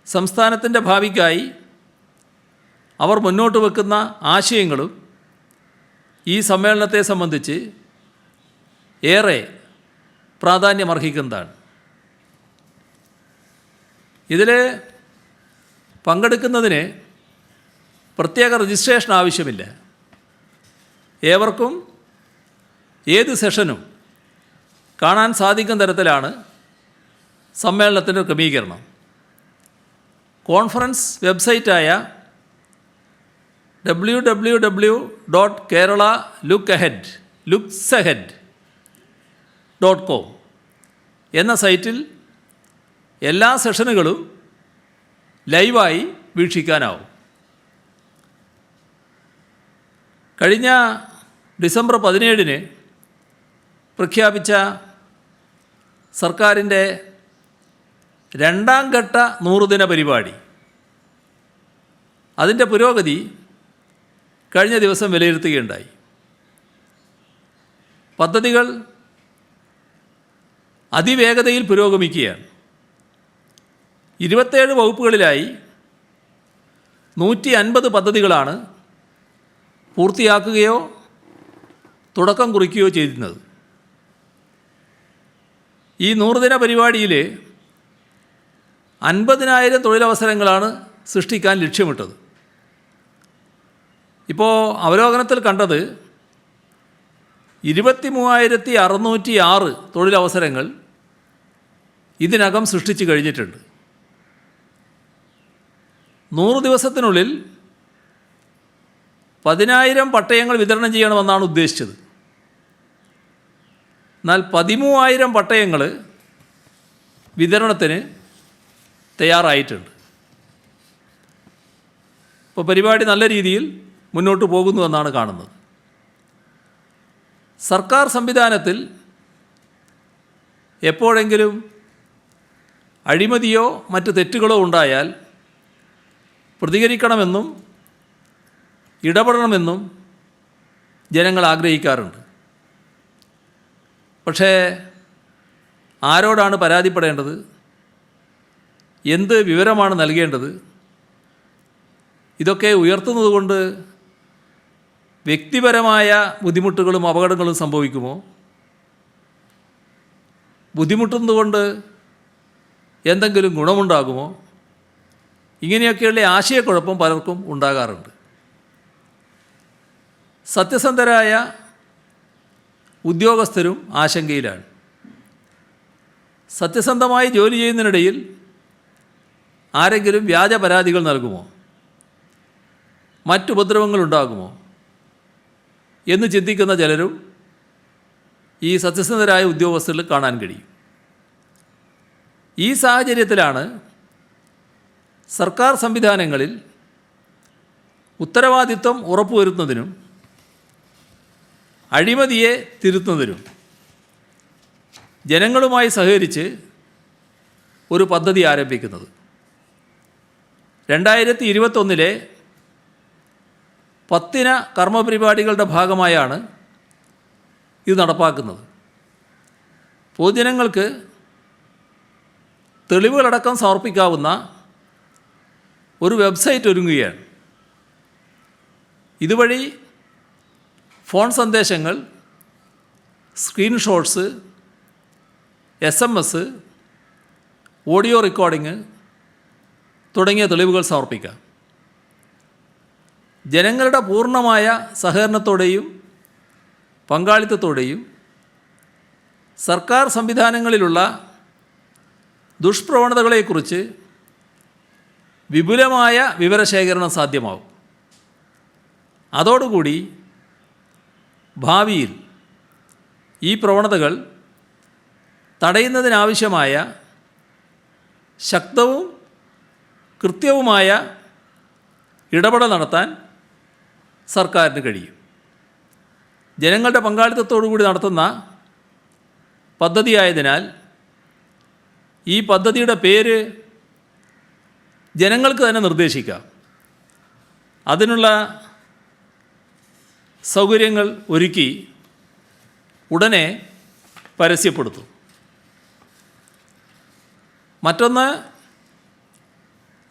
സംസ്ഥാനത്തിൻ്റെ ഭാവിക്കായി അവർ മുന്നോട്ട് വെക്കുന്ന ആശയങ്ങളും ഈ സമ്മേളനത്തെ സംബന്ധിച്ച് ഏറെ പ്രാധാന്യമർഹിക്കുന്നതാണ്. ഇതിൽ പങ്കെടുക്കുന്നതിന് പ്രത്യേക രജിസ്ട്രേഷൻ ആവശ്യമില്ല. ഏവർക്കും ഏത് സെഷനും കാണാൻ സാധിക്കുന്ന തരത്തിലാണ് സമ്മേളനത്തിൻ്റെ ക്രമീകരണം. കോൺഫറൻസ് വെബ്സൈറ്റായ www.keralalukahead luxahead.com എന്ന സൈറ്റിൽ എല്ലാ സെഷനുകളും ലൈവായി വീക്ഷിക്കാനാവും. കഴിഞ്ഞ ഡിസംബർ 17 പ്രഖ്യാപിച്ച സർക്കാരിൻ്റെ രണ്ടാം ഘട്ട 100-ദിന പരിപാടി, അതിൻ്റെ പുരോഗതി കഴിഞ്ഞ ദിവസം വിലയിരുത്തുകയുണ്ടായി. പദ്ധതികൾ അതിവേഗതയിൽ പുരോഗമിക്കുകയാണ്. 27 വകുപ്പുകളിലായി 150 പദ്ധതികളാണ് പൂർത്തിയാക്കുകയോ തുടക്കം കുറിക്കുകയോ ചെയ്തിരുന്നത്. ഈ 100-ദിന പരിപാടിയിൽ 50,000 തൊഴിലവസരങ്ങളാണ് സൃഷ്ടിക്കാൻ ലക്ഷ്യമിട്ടത്. ഇപ്പോൾ അവലോകനത്തിൽ കണ്ടത് 23,606 തൊഴിലവസരങ്ങൾ ഇതിനകം സൃഷ്ടിച്ചു കഴിഞ്ഞിട്ടുണ്ട്. 100 ദിവസത്തിനുള്ളിൽ 10,000 പട്ടയങ്ങൾ വിതരണം ചെയ്യണമെന്നാണ് ഉദ്ദേശിച്ചത്. എന്നാൽ 13,000 പട്ടയങ്ങൾ വിതരണത്തിന് തയ്യാറായിട്ടുണ്ട്. ഇപ്പോൾ പരിപാടി നല്ല രീതിയിൽ മുന്നോട്ട് പോകുന്നുവെന്നാണ് കാണുന്നത്. സർക്കാർ സംവിധാനത്തിൽ എപ്പോഴെങ്കിലും അഴിമതിയോ മറ്റ് തെറ്റുകളോ ഉണ്ടായാൽ പ്രതികരിക്കണമെന്നും ഇടപെടണമെന്നും ജനങ്ങൾ ആഗ്രഹിക്കാറുണ്ട്. പക്ഷേ ആരോടാണ് പരാതിപ്പെടേണ്ടത്? എന്ത് വിവരമാണ് നൽകേണ്ടത്? ഇതൊക്കെ ഉയർത്തുന്നതുകൊണ്ട് വ്യക്തിപരമായ ബുദ്ധിമുട്ടുകളും അപകടങ്ങളും സംഭവിക്കുമോ? ബുദ്ധിമുട്ടുന്നതുകൊണ്ട് എന്തെങ്കിലും ഗുണമുണ്ടാകുമോ? ഇങ്ങനെയൊക്കെയുള്ള ആശയക്കുഴപ്പം പലർക്കും ഉണ്ടാകാറുണ്ട്. സത്യസന്ധരായ ഉദ്യോഗസ്ഥരും ആശങ്കയിലാണ്. സത്യസന്ധമായി ജോലി ചെയ്യുന്നതിനിടയിൽ ആരെങ്കിലും വ്യാജ പരാതികൾ നൽകുമോ? മറ്റുപദ്രവങ്ങളുണ്ടാകുമോ എന്ന് ചിന്തിക്കുന്ന ചിലരും ഈ സത്യസന്ധരായ ഉദ്യോഗസ്ഥരിൽ കാണാൻ കഴിയും. ഈ സാഹചര്യത്തിലാണ് സർക്കാർ സംവിധാനങ്ങളിൽ ഉത്തരവാദിത്വം ഉറപ്പുവരുത്തുന്നതിനും അഴിമതിയെ തിരുത്തുന്നതിനും ജനങ്ങളുമായി സഹകരിച്ച് ഒരു പദ്ധതി ആരംഭിക്കുന്നത്. 2021 10 കർമ്മപരിപാടികളുടെ ഭാഗമായാണ് ഇത് നടപ്പാക്കുന്നത്. പൊതുജനങ്ങൾക്ക് തെളിവുകളടക്കം സമർപ്പിക്കാവുന്ന ഒരു വെബ്സൈറ്റ് ഒരുങ്ങുകയാണ്. ഇതുവഴി ഫോൺ സന്ദേശങ്ങൾ, സ്ക്രീൻഷോട്ട്സ്, SMS, ഓഡിയോ റെക്കോർഡിംഗ് തുടങ്ങിയ തെളിവുകൾ സമർപ്പിക്കാം. ജനങ്ങളുടെ പൂർണ്ണമായ സഹകരണത്തോടെയും പങ്കാളിത്തത്തോടെയും സർക്കാർ സംവിധാനങ്ങളിലുള്ള ദുഷ്പ്രവണതകളെക്കുറിച്ച് വിപുലമായ വിവരശേഖരണം സാധ്യമാവും. അതോടുകൂടി ഭാവിയിൽ ഈ പ്രവണതകൾ തടയുന്നതിനാവശ്യമായ ശക്തവും കൃത്യവുമായ ഇടപെടൽ നടത്താൻ സർക്കാരിന് കഴിയും. ജനങ്ങളുടെ പങ്കാളിത്തത്തോടുകൂടി നടത്തുന്ന പദ്ധതിയായതിനാൽ ഈ പദ്ധതിയുടെ പേര് ജനങ്ങൾക്ക് തന്നെ നിർദ്ദേശിക്കാം. അതിനുള്ള സൗകര്യങ്ങൾ ഒരുക്കി ഉടനെ പരസ്യപ്പെടുത്തും. മറ്റൊന്ന്,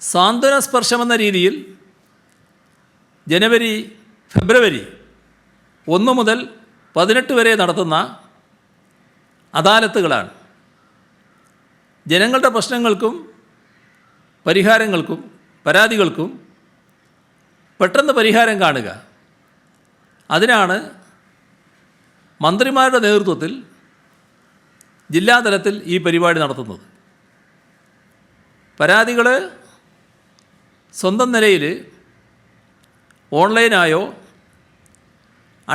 സാന്ത്വന സ്പർശമെന്ന രീതിയിൽ ജനുവരി, ഫെബ്രുവരി 1 മുതൽ 18 വരെ നടത്തുന്ന അദാലത്തുകളാണ്. ജനങ്ങളുടെ പ്രശ്നങ്ങൾക്കും പരിഹാരങ്ങൾക്കും പരാതികൾക്കും പെട്ടെന്ന് പരിഹാരം കാണുക. അതിനാണ് മന്ത്രിമാരുടെ നേതൃത്വത്തിൽ ജില്ലാതലത്തിൽ ഈ പരിപാടി നടത്തുന്നത്. പരാതികൾ സ്വന്തം നിലയിൽ ഓൺലൈനായോ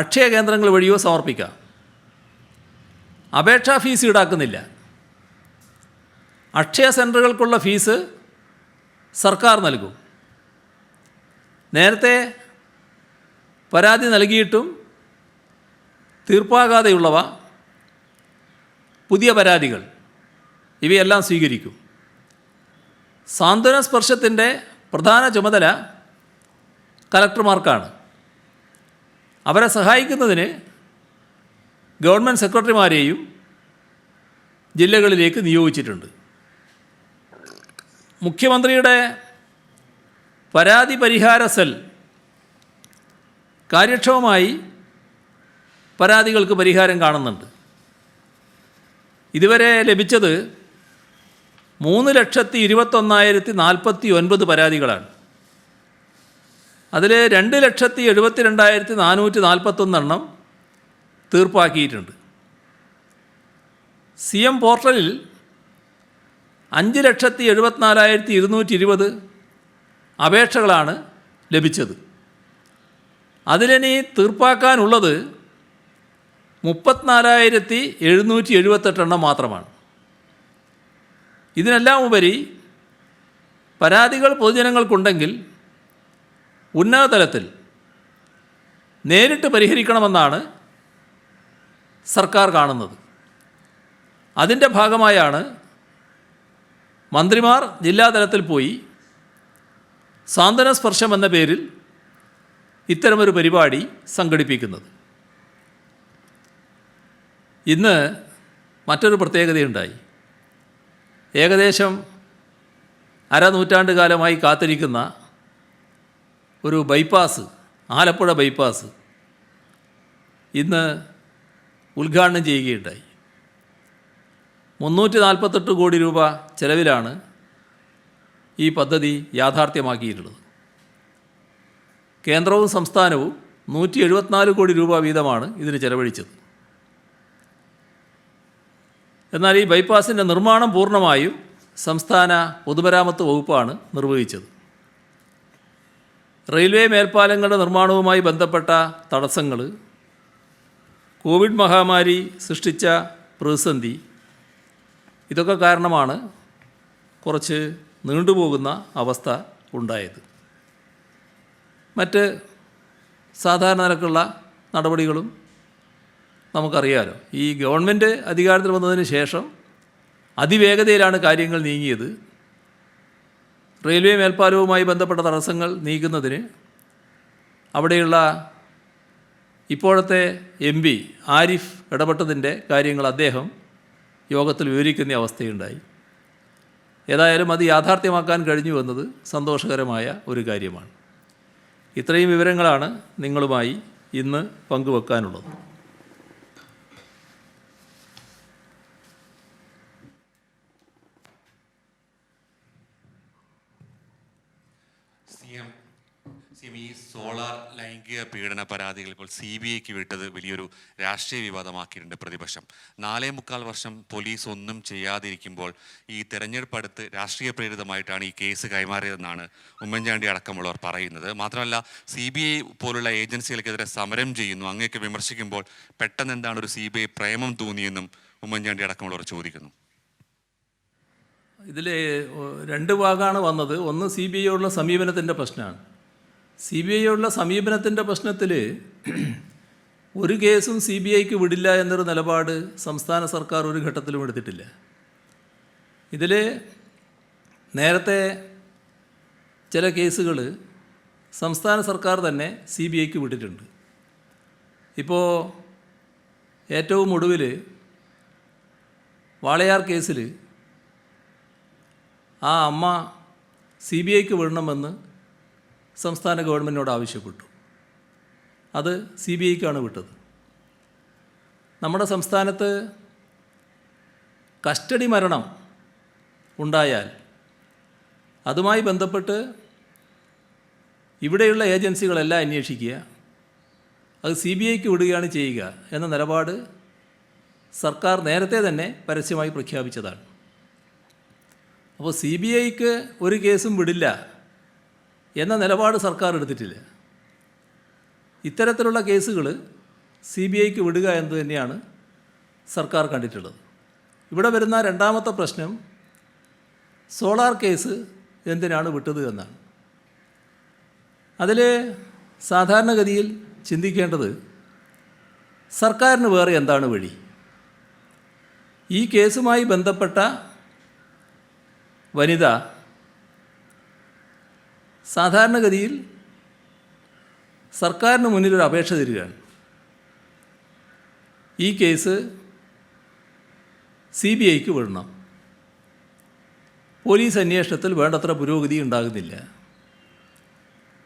അക്ഷയ കേന്ദ്രങ്ങൾ വഴിയോ സമർപ്പിക്കാം. അപേക്ഷാ ഫീസ് ഈടാക്കുന്നില്ല. അക്ഷയ സെൻറ്ററുകൾക്കുള്ള ഫീസ് സർക്കാർ നൽകും. നേരത്തെ പരാതി നൽകിയിട്ടും തീർപ്പാകാതെയുള്ളവ, പുതിയ പരാതികൾ, ഇവയെല്ലാം സ്വീകരിക്കും. സാന്ത്വന സ്പർശത്തിൻ്റെ പ്രധാന ചുമതല കലക്ടർമാർക്കാണ്. അവരെ സഹായിക്കുന്നതിന് ഗവൺമെൻറ് സെക്രട്ടറിമാരെയും ജില്ലകളിലേക്ക് നിയോഗിച്ചിട്ടുണ്ട്. മുഖ്യമന്ത്രിയുടെ പരാതി പരിഹാര സെൽ കാര്യക്ഷമമായി പരാതികൾക്ക് പരിഹാരം കാണുന്നുണ്ട്. ഇതുവരെ ലഭിച്ചത് 3,21,049 പരാതികളാണ്. അതിൽ 2,72,441 തീർപ്പാക്കിയിട്ടുണ്ട്. CM പോർട്ടലിൽ 5,74,220 അപേക്ഷകളാണ് ലഭിച്ചത്. അതിലിനി തീർപ്പാക്കാനുള്ളത് 34,778 മാത്രമാണ്. ഇതിനെല്ലാം ഉപരി പരാതികൾ പൊതുജനങ്ങൾക്കുണ്ടെങ്കിൽ ഉന്നത തലത്തിൽ നേരിട്ട് പരിഹരിക്കണമെന്നാണ് സർക്കാർ കാണുന്നത്. അതിൻ്റെ ഭാഗമായാണ് മന്ത്രിമാർ ജില്ലാതലത്തിൽ പോയി സാന്ത്വന സ്പർശം എന്ന പേരിൽ ഇത്തരമൊരു പരിപാടി സംഘടിപ്പിക്കുന്നത്. ഇന്ന് മറ്റൊരു പ്രത്യേകതയുണ്ടായി. ഏകദേശം അരനൂറ്റാണ്ട് കാലമായി കാത്തിരിക്കുന്ന ഒരു ബൈപ്പാസ്, ആലപ്പുഴ ബൈപ്പാസ് ഇന്ന് ഉദ്ഘാടനം ചെയ്യുകയുണ്ടായി. 348 കോടി രൂപ ചെലവിലാണ് ഈ പദ്ധതി യാഥാർത്ഥ്യമാക്കിയിട്ടുള്ളത്. കേന്ദ്രവും സംസ്ഥാനവും 174 കോടി രൂപ വീതമാണ് ഇതിന് ചെലവഴിച്ചത്. എന്നാൽ ഈ ബൈപ്പാസിൻ്റെ നിർമ്മാണം പൂർണ്ണമായും സംസ്ഥാന പൊതുമരാമത്ത് വകുപ്പാണ് നിർവഹിച്ചത്. റെയിൽവേ മേൽപ്പാലങ്ങളുടെ നിർമ്മാണവുമായി ബന്ധപ്പെട്ട തടസ്സങ്ങൾ, കോവിഡ് മഹാമാരി സൃഷ്ടിച്ച പ്രതിസന്ധി, ഇതൊക്കെ കാരണമാണ് കുറച്ച് നീണ്ടുപോകുന്ന അവസ്ഥ ഉണ്ടായത്. മറ്റ് സാധാരണ നിലക്കുള്ള നടപടികളും നമുക്കറിയാലോ. ഈ ഗവൺമെൻറ് അധികാരത്തിൽ വന്നതിന് ശേഷം അതിവേഗതയിലാണ് കാര്യങ്ങൾ നീങ്ങിയത്. റെയിൽവേ മേൽപ്പാലവുമായി ബന്ധപ്പെട്ട തടസ്സങ്ങൾ നീക്കുന്നതിന് അവിടെയുള്ള ഇപ്പോഴത്തെ MP ആരിഫ് ഇടപെട്ടതിൻ്റെ കാര്യങ്ങൾ അദ്ദേഹം യോഗത്തിൽ വിവരിക്കുന്ന അവസ്ഥയുണ്ടായി. ഏതായാലും അത് യാഥാർത്ഥ്യമാക്കാൻ കഴിഞ്ഞു എന്നത് സന്തോഷകരമായ ഒരു കാര്യമാണ്. ഇത്രയും വിവരങ്ങളാണ് നിങ്ങളുമായി ഇന്ന് പങ്കുവെക്കാനുള്ളത്. ഈ സോളാർ ലൈംഗിക പീഡന പരാതികൾ ഇപ്പോൾ CBIക്ക് വിട്ടത് വലിയൊരു രാഷ്ട്രീയ വിവാദമാക്കിയിട്ടുണ്ട് പ്രതിപക്ഷം. 4.25 വർഷം പോലീസ് ഒന്നും ചെയ്യാതിരിക്കുമ്പോൾ ഈ തെരഞ്ഞെടുപ്പ് അടുത്ത് രാഷ്ട്രീയ പ്രേരിതമായിട്ടാണ് ഈ കേസ് കൈമാറിയതെന്നാണ് ഉമ്മൻചാണ്ടി അടക്കമുള്ളവർ പറയുന്നത്. മാത്രമല്ല CBI പോലുള്ള ഏജൻസികൾക്കെതിരെ സമരം ചെയ്യുന്നു അങ്ങനെയൊക്കെ വിമർശിക്കുമ്പോൾ പെട്ടെന്ന് എന്താണ് ഒരു CBI പ്രേമം തോന്നിയെന്നും ഉമ്മൻചാണ്ടി അടക്കമുള്ളവർ ചോദിക്കുന്നു. ഇതിൽ 2 ഭാഗമാണ് വന്നത്. ഒന്ന് CBIയോടുള്ള സമീപനത്തിൻ്റെ പ്രശ്നമാണ്. CBIയോടുള്ള സമീപനത്തിൻ്റെ പ്രശ്നത്തിൽ ഒരു കേസും CBIക്ക് വിടില്ല എന്നൊരു നിലപാട് സംസ്ഥാന സർക്കാർ ഒരു ഘട്ടത്തിലും എടുത്തിട്ടില്ല. ഇതിൽ നേരത്തെ ചില കേസുകൾ സംസ്ഥാന സർക്കാർ തന്നെ CBIക്ക് വിട്ടിട്ടുണ്ട്. ഇപ്പോൾ ഏറ്റവും ഒടുവിൽ വാളയാർ കേസിൽ ആ അമ്മ CBIക്ക് വിടണമെന്ന് സംസ്ഥാന ഗവൺമെൻറ്റിനോട് ആവശ്യപ്പെട്ടു. അത് CBIക്കാണ് വിട്ടത്. നമ്മുടെ സംസ്ഥാനത്ത് കസ്റ്റഡി മരണം ഉണ്ടായാൽ അതുമായി ബന്ധപ്പെട്ട് ഇവിടെയുള്ള ഏജൻസികളെല്ലാം അന്വേഷിക്കുക, അത് CBIക്ക് വിടുകയാണ് ചെയ്യുക എന്ന നിലപാട് സർക്കാർ നേരത്തെ തന്നെ പരസ്യമായി പ്രഖ്യാപിച്ചതാണ്. അപ്പോൾ CBIക്ക് ഒരു കേസും വിടില്ല എന്ന നിലപാട് സർക്കാർ എടുത്തിട്ടില്ല. ഇത്തരത്തിലുള്ള കേസുകൾ CBIക്ക് വിടുക എന്ന് തന്നെയാണ് സർക്കാർ കണ്ടിട്ടുള്ളത്. ഇവിടെ വരുന്ന രണ്ടാമത്തെ പ്രശ്നം സോളാർ കേസ് എന്തിനാണ് വിട്ടത് എന്നാണ്. അതിൽ സാധാരണഗതിയിൽ ചിന്തിക്കേണ്ടത് സർക്കാരിന് വേറെ എന്താണ് വഴി. ഈ കേസുമായി ബന്ധപ്പെട്ട വനിത സാധാരണഗതിയിൽ സർക്കാരിന് മുന്നിലൊരു അപേക്ഷ തരികയാണ്. ഈ കേസ് CBIക്ക് വിടണം. പോലീസ് അന്വേഷണത്തിൽ വേണ്ടത്ര പുരോഗതി ഉണ്ടാകുന്നില്ല.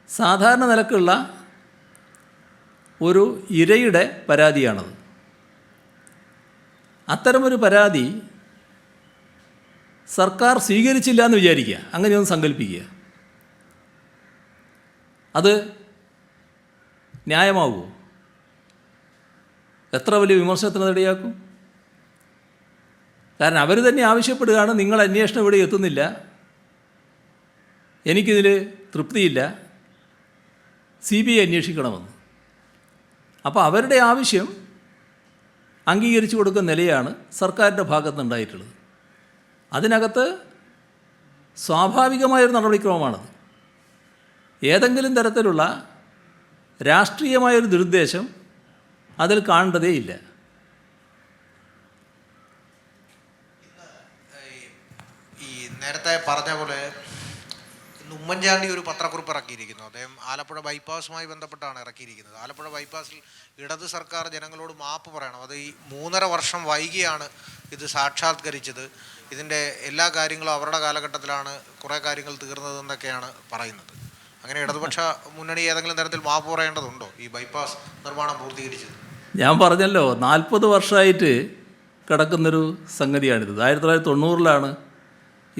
സാധാരണ നിലക്കുള്ള ഒരു ഇരയുടെ പരാതിയാണത്. അത്തരമൊരു പരാതി സർക്കാർ സ്വീകരിച്ചില്ല എന്ന് വിചാരിക്കുക, അങ്ങനെയൊന്ന് സങ്കല്പിക്കുക. അത് ന്യായമാവുമോ? എത്ര വലിയ വിമർശനത്തിന് ഇടയാക്കും? കാരണം അവർ തന്നെ ആവശ്യപ്പെടുകയാണ്, നിങ്ങൾ അന്വേഷണം ഇവിടെ എത്തുന്നില്ല, എനിക്കിതിൽ തൃപ്തിയില്ല, CBI അന്വേഷിക്കണമെന്ന്. അപ്പോൾ അവരുടെ ആവശ്യം അംഗീകരിച്ചു കൊടുക്കുന്ന നിലയാണ് സർക്കാരിൻ്റെ ഭാഗത്തുനിന്നുണ്ടായിട്ടുള്ളത്. അതിനകത്ത് സ്വാഭാവികമായൊരു നടപടിക്രമമാണത്. ഏതെങ്കിലും തരത്തിലുള്ള രാഷ്ട്രീയമായൊരു ദുരുദ്ദേശം അതിൽ കാണേണ്ടതേയില്ല. ഈ നേരത്തെ പറഞ്ഞ പോലെ ഇന്ന് ഉമ്മൻചാണ്ടി ഒരു പത്രക്കുറിപ്പ് ഇറക്കിയിരിക്കുന്നു. അദ്ദേഹം ആലപ്പുഴ ബൈപ്പാസുമായി ബന്ധപ്പെട്ടാണ് ഇറക്കിയിരിക്കുന്നത്. ആലപ്പുഴ ബൈപ്പാസിൽ ഇടത് സർക്കാർ ജനങ്ങളോട് മാപ്പ് പറയണം. അത് ഈ 3.5 വർഷം വൈകിയാണ് ഇത് സാക്ഷാത്കരിച്ചത്. ഇതിൻ്റെ എല്ലാ കാര്യങ്ങളും അവരുടെ കാലഘട്ടത്തിലാണ് കുറേ കാര്യങ്ങൾ തീർന്നതെന്നൊക്കെയാണ് പറയുന്നത്. അങ്ങനെ ഇടതുപക്ഷ മുന്നണി ഏതെങ്കിലും തരത്തിൽ മാപ്പ് പറയേണ്ടതുണ്ടോ ഈ ബൈപ്പാസ് നിർമ്മാണം പൂർത്തീകരിച്ചത്? ഞാൻ പറഞ്ഞല്ലോ, 40 വർഷമായിട്ട് കിടക്കുന്നൊരു സംഗതിയാണിത്. 1990-ലാണ്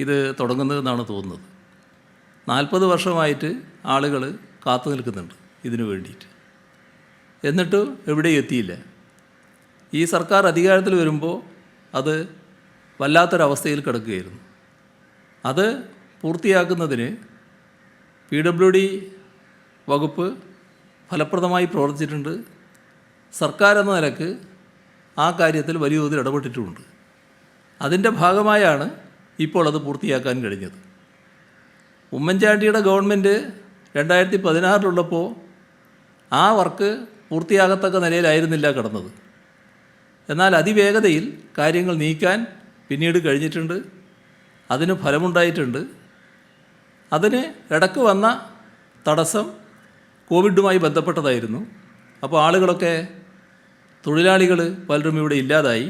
ഇത് തുടങ്ങുന്നതെന്നാണ് തോന്നുന്നത്. 40 വർഷമായിട്ട് ആളുകൾ കാത്തു നിൽക്കുന്നുണ്ട് ഇതിനു വേണ്ടിയിട്ട്. എന്നിട്ടും എവിടെയും എത്തിയില്ല. ഈ സർക്കാർ അധികാരത്തിൽ വരുമ്പോൾ അത് വല്ലാത്തൊരവസ്ഥയിൽ കിടക്കുകയായിരുന്നു. അത് പൂർത്തിയാക്കുന്നതിന് PWD വകുപ്പ് ഫലപ്രദമായി പ്രവർത്തിച്ചിട്ടുണ്ട്. സർക്കാർ എന്ന നിലക്ക് ആ കാര്യത്തിൽ വലിയ തോതിൽ ഇടപെട്ടിട്ടുമുണ്ട്. അതിൻ്റെ ഭാഗമായാണ് ഇപ്പോൾ അത് പൂർത്തിയാക്കാൻ കഴിഞ്ഞത്. ഉമ്മൻചാണ്ടിയുടെ ഗവൺമെൻറ് 2016-ലുള്ളപ്പോൾ ആ വർക്ക് പൂർത്തിയാകത്തക്ക നിലയിലായിരുന്നില്ല കിടന്നത്. എന്നാൽ അതിവേഗതയിൽ കാര്യങ്ങൾ നീക്കാൻ പിന്നീട് കഴിഞ്ഞിട്ടുണ്ട്. അതിന് ഫലമുണ്ടായിട്ടുണ്ട്. അതിന് ഇടയ്ക്ക് വന്ന തടസ്സം കോവിഡുമായി ബന്ധപ്പെട്ടതായിരുന്നു. അപ്പോൾ ആളുകളൊക്കെ, തൊഴിലാളികൾ പലരും ഇവിടെ ഇല്ലാതായി.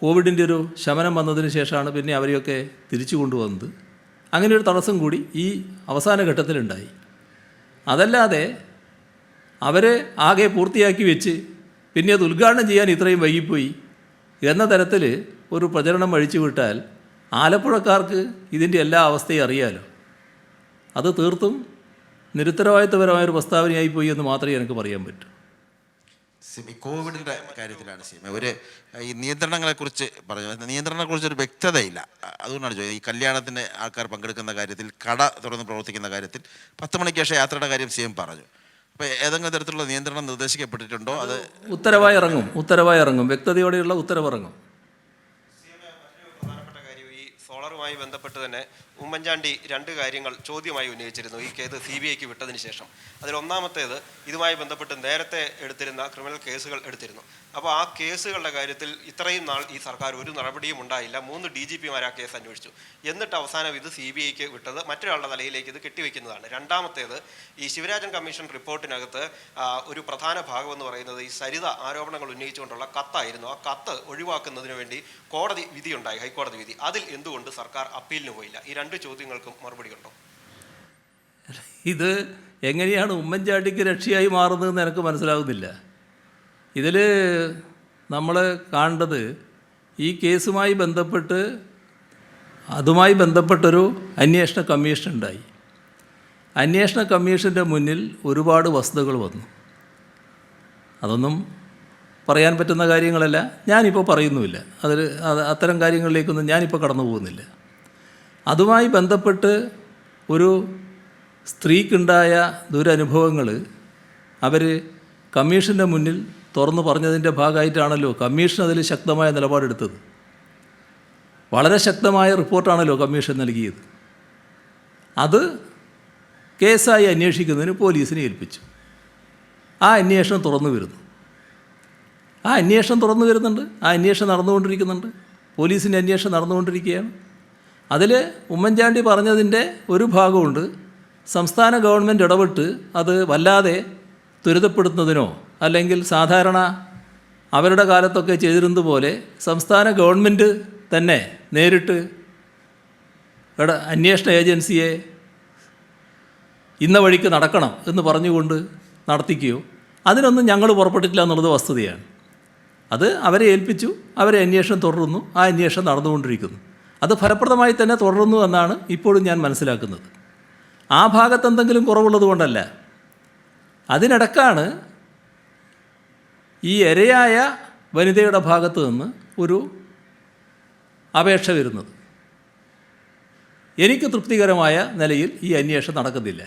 കോവിഡിൻ്റെ ഒരു ശമനം വന്നതിന് ശേഷമാണ് പിന്നെ അവരെയൊക്കെ തിരിച്ചു കൊണ്ടുവന്നത്. അങ്ങനെ ഒരു തടസ്സം കൂടി ഈ അവസാന ഘട്ടത്തിലുണ്ടായി. അതല്ലാതെ അവർ ആകെ പൂർത്തിയാക്കി വെച്ച് പിന്നെ അത് ഉദ്ഘാടനം ചെയ്യാൻ ഇത്രയും വൈകിപ്പോയി എന്ന തരത്തിൽ ഒരു പ്രചരണം അഴിച്ചു വിട്ടാൽ ആലപ്പുഴക്കാർക്ക് ഇതിൻ്റെ എല്ലാ അവസ്ഥയും അറിയാലോ. അത് തീർത്തും നിരുത്തരവാദിത്വപരമായൊരു പ്രസ്താവനയായി പോയി എന്ന് മാത്രമേ എനിക്ക് പറയാൻ പറ്റൂ. കോവിഡിൻ്റെ കാര്യത്തിലാണ് ഒരു ഈ നിയന്ത്രണങ്ങളെക്കുറിച്ച് പറഞ്ഞു. നിയന്ത്രണങ്ങളെക്കുറിച്ച് ഒരു വ്യക്തതയില്ല. അതുകൊണ്ടാണ് ചോദിച്ചത്. ഈ കല്യാണത്തിന് ആൾക്കാർ പങ്കെടുക്കുന്ന കാര്യത്തിൽ, കട തുറന്ന് പ്രവർത്തിക്കുന്ന കാര്യത്തിൽ 10 മണിക്ക് ശേഷം യാത്രയുടെ കാര്യം CM പറഞ്ഞു. അപ്പോൾ ഏതെങ്കിലും തരത്തിലുള്ള നിയന്ത്രണം നിർദ്ദേശിക്കപ്പെട്ടിട്ടുണ്ടോ? അത് ഉത്തരവായി ഇറങ്ങും, വ്യക്തതയോടെയുള്ള ഉത്തരവിറങ്ങും. പ്രധാനപ്പെട്ട കാര്യം, ഈ സോളറുമായി ബന്ധപ്പെട്ട് തന്നെ ഉമ്മൻചാണ്ടി 2 കാര്യങ്ങൾ ചോദ്യമായി ഉന്നയിച്ചിരുന്നു ഈ കേസ് CBIക്ക് വിട്ടതിന് ശേഷം. അതിലൊന്നാമത്തേത്, ഇതുമായി ബന്ധപ്പെട്ട് നേരത്തെ എടുത്തിരുന്ന ക്രിമിനൽ കേസുകൾ എടുത്തിരുന്നു. അപ്പോൾ ആ കേസുകളുടെ കാര്യത്തിൽ ഇത്രയും നാൾ ഈ സർക്കാർ ഒരു നടപടിയും ഉണ്ടായില്ല. 3 DGPമാർ ആ കേസ് അന്വേഷിച്ചു. എന്നിട്ട് അവസാനം ഇത് CBIക്ക് വിട്ടത് മറ്റൊരാളുടെ തലയിലേക്ക് ഇത് കെട്ടിവെക്കുന്നതാണ്. രണ്ടാമത്തേത്, ഈ ശിവരാജൻ കമ്മീഷൻ റിപ്പോർട്ടിനകത്ത് ഒരു പ്രധാന ഭാഗമെന്ന് പറയുന്നത് ഈ സരിത ആരോപണങ്ങൾ ഉന്നയിച്ചുകൊണ്ടുള്ള കത്തായിരുന്നു. ആ കത്ത് ഒഴിവാക്കുന്നതിന് വേണ്ടി കോടതി വിധിയുണ്ടായി, ഹൈക്കോടതി വിധി. അതിൽ എന്തുകൊണ്ട് സർക്കാർ അപ്പീലിന് പോയില്ല? ഈ 2 ചോദ്യങ്ങൾക്കും മറുപടി ഉണ്ടോ? ഇത് എങ്ങനെയാണ് ഉമ്മൻചാണ്ടിക്ക് രക്ഷയായി മാറുന്നതെന്ന് എനിക്ക് മനസ്സിലാകുന്നില്ല. ഇതിൽ നമ്മൾ കാണേണ്ടത്, ഈ കേസുമായി ബന്ധപ്പെട്ട് അതുമായി ബന്ധപ്പെട്ടൊരു അന്വേഷണ കമ്മീഷൻ ഉണ്ടായി. അന്വേഷണ കമ്മീഷൻ്റെ മുന്നിൽ ഒരുപാട് വസ്തുതകൾ വന്നു. അതൊന്നും പറയാൻ പറ്റുന്ന കാര്യങ്ങളല്ല, ഞാനിപ്പോൾ പറയുന്നുമില്ല. അത്തരം കാര്യങ്ങളിലേക്കൊന്നും ഞാനിപ്പോൾ കടന്നു പോകുന്നില്ല. അതുമായി ബന്ധപ്പെട്ട് ഒരു സ്ത്രീക്കുണ്ടായ ദുരനുഭവങ്ങൾ അവർ കമ്മീഷൻ്റെ മുന്നിൽ തുറന്നു പറഞ്ഞതിൻ്റെ ഭാഗമായിട്ടാണല്ലോ കമ്മീഷൻ അതിൽ ശക്തമായ നിലപാടെടുത്തത്. വളരെ ശക്തമായ റിപ്പോർട്ടാണല്ലോ കമ്മീഷൻ നൽകിയത്. അത് കേസായി അന്വേഷിക്കുന്നതിന് പോലീസിനെ ഏൽപ്പിച്ചു. ആ അന്വേഷണം തുറന്നു വരുന്നുണ്ട്. ആ അന്വേഷണം നടന്നുകൊണ്ടിരിക്കുന്നുണ്ട്. പോലീസിൻ്റെ അന്വേഷണം നടന്നുകൊണ്ടിരിക്കുകയാണ്. അതിൽ ഉമ്മൻചാണ്ടി പറഞ്ഞതിൻ്റെ ഒരു ഭാഗമുണ്ട്. സംസ്ഥാന ഗവൺമെൻറ് ഇടപെട്ട് അത് വല്ലാതെ ത്വരിതപ്പെടുത്തുന്നതിനോ അല്ലെങ്കിൽ സാധാരണ അവരുടെ കാലത്തൊക്കെ ചെയ്തിരുന്നത് പോലെ സംസ്ഥാന ഗവൺമെൻറ് തന്നെ നേരിട്ട് അന്വേഷണ ഏജൻസിയെ ഇന്ന വഴിക്ക് നടക്കണം എന്ന് പറഞ്ഞുകൊണ്ട് നടത്തിക്കുകയോ അതിനൊന്നും ഞങ്ങൾ പുറപ്പെട്ടിട്ടില്ല എന്നുള്ളത് വസ്തുതയാണ്. അത് അവരെ ഏൽപ്പിച്ചു. അവരെ അന്വേഷണം തുടരുന്നു. ആ അന്വേഷണം നടന്നുകൊണ്ടിരിക്കുന്നു. അത് ഫലപ്രദമായി തന്നെ തുടരുന്നു എന്നാണ് ഇപ്പോഴും ഞാൻ മനസ്സിലാക്കുന്നത്. ആ ഭാഗത്ത് എന്തെങ്കിലും കുറവുള്ളത് കൊണ്ടല്ല. അതിനിടക്കാണ് ഈ ഇരയായ വനിതയുടെ ഭാഗത്ത് നിന്ന് ഒരു അപേക്ഷ വരുന്നത്. എനിക്ക് തൃപ്തികരമായ നിലയിൽ ഈ അന്വേഷണം നടക്കുന്നില്ല.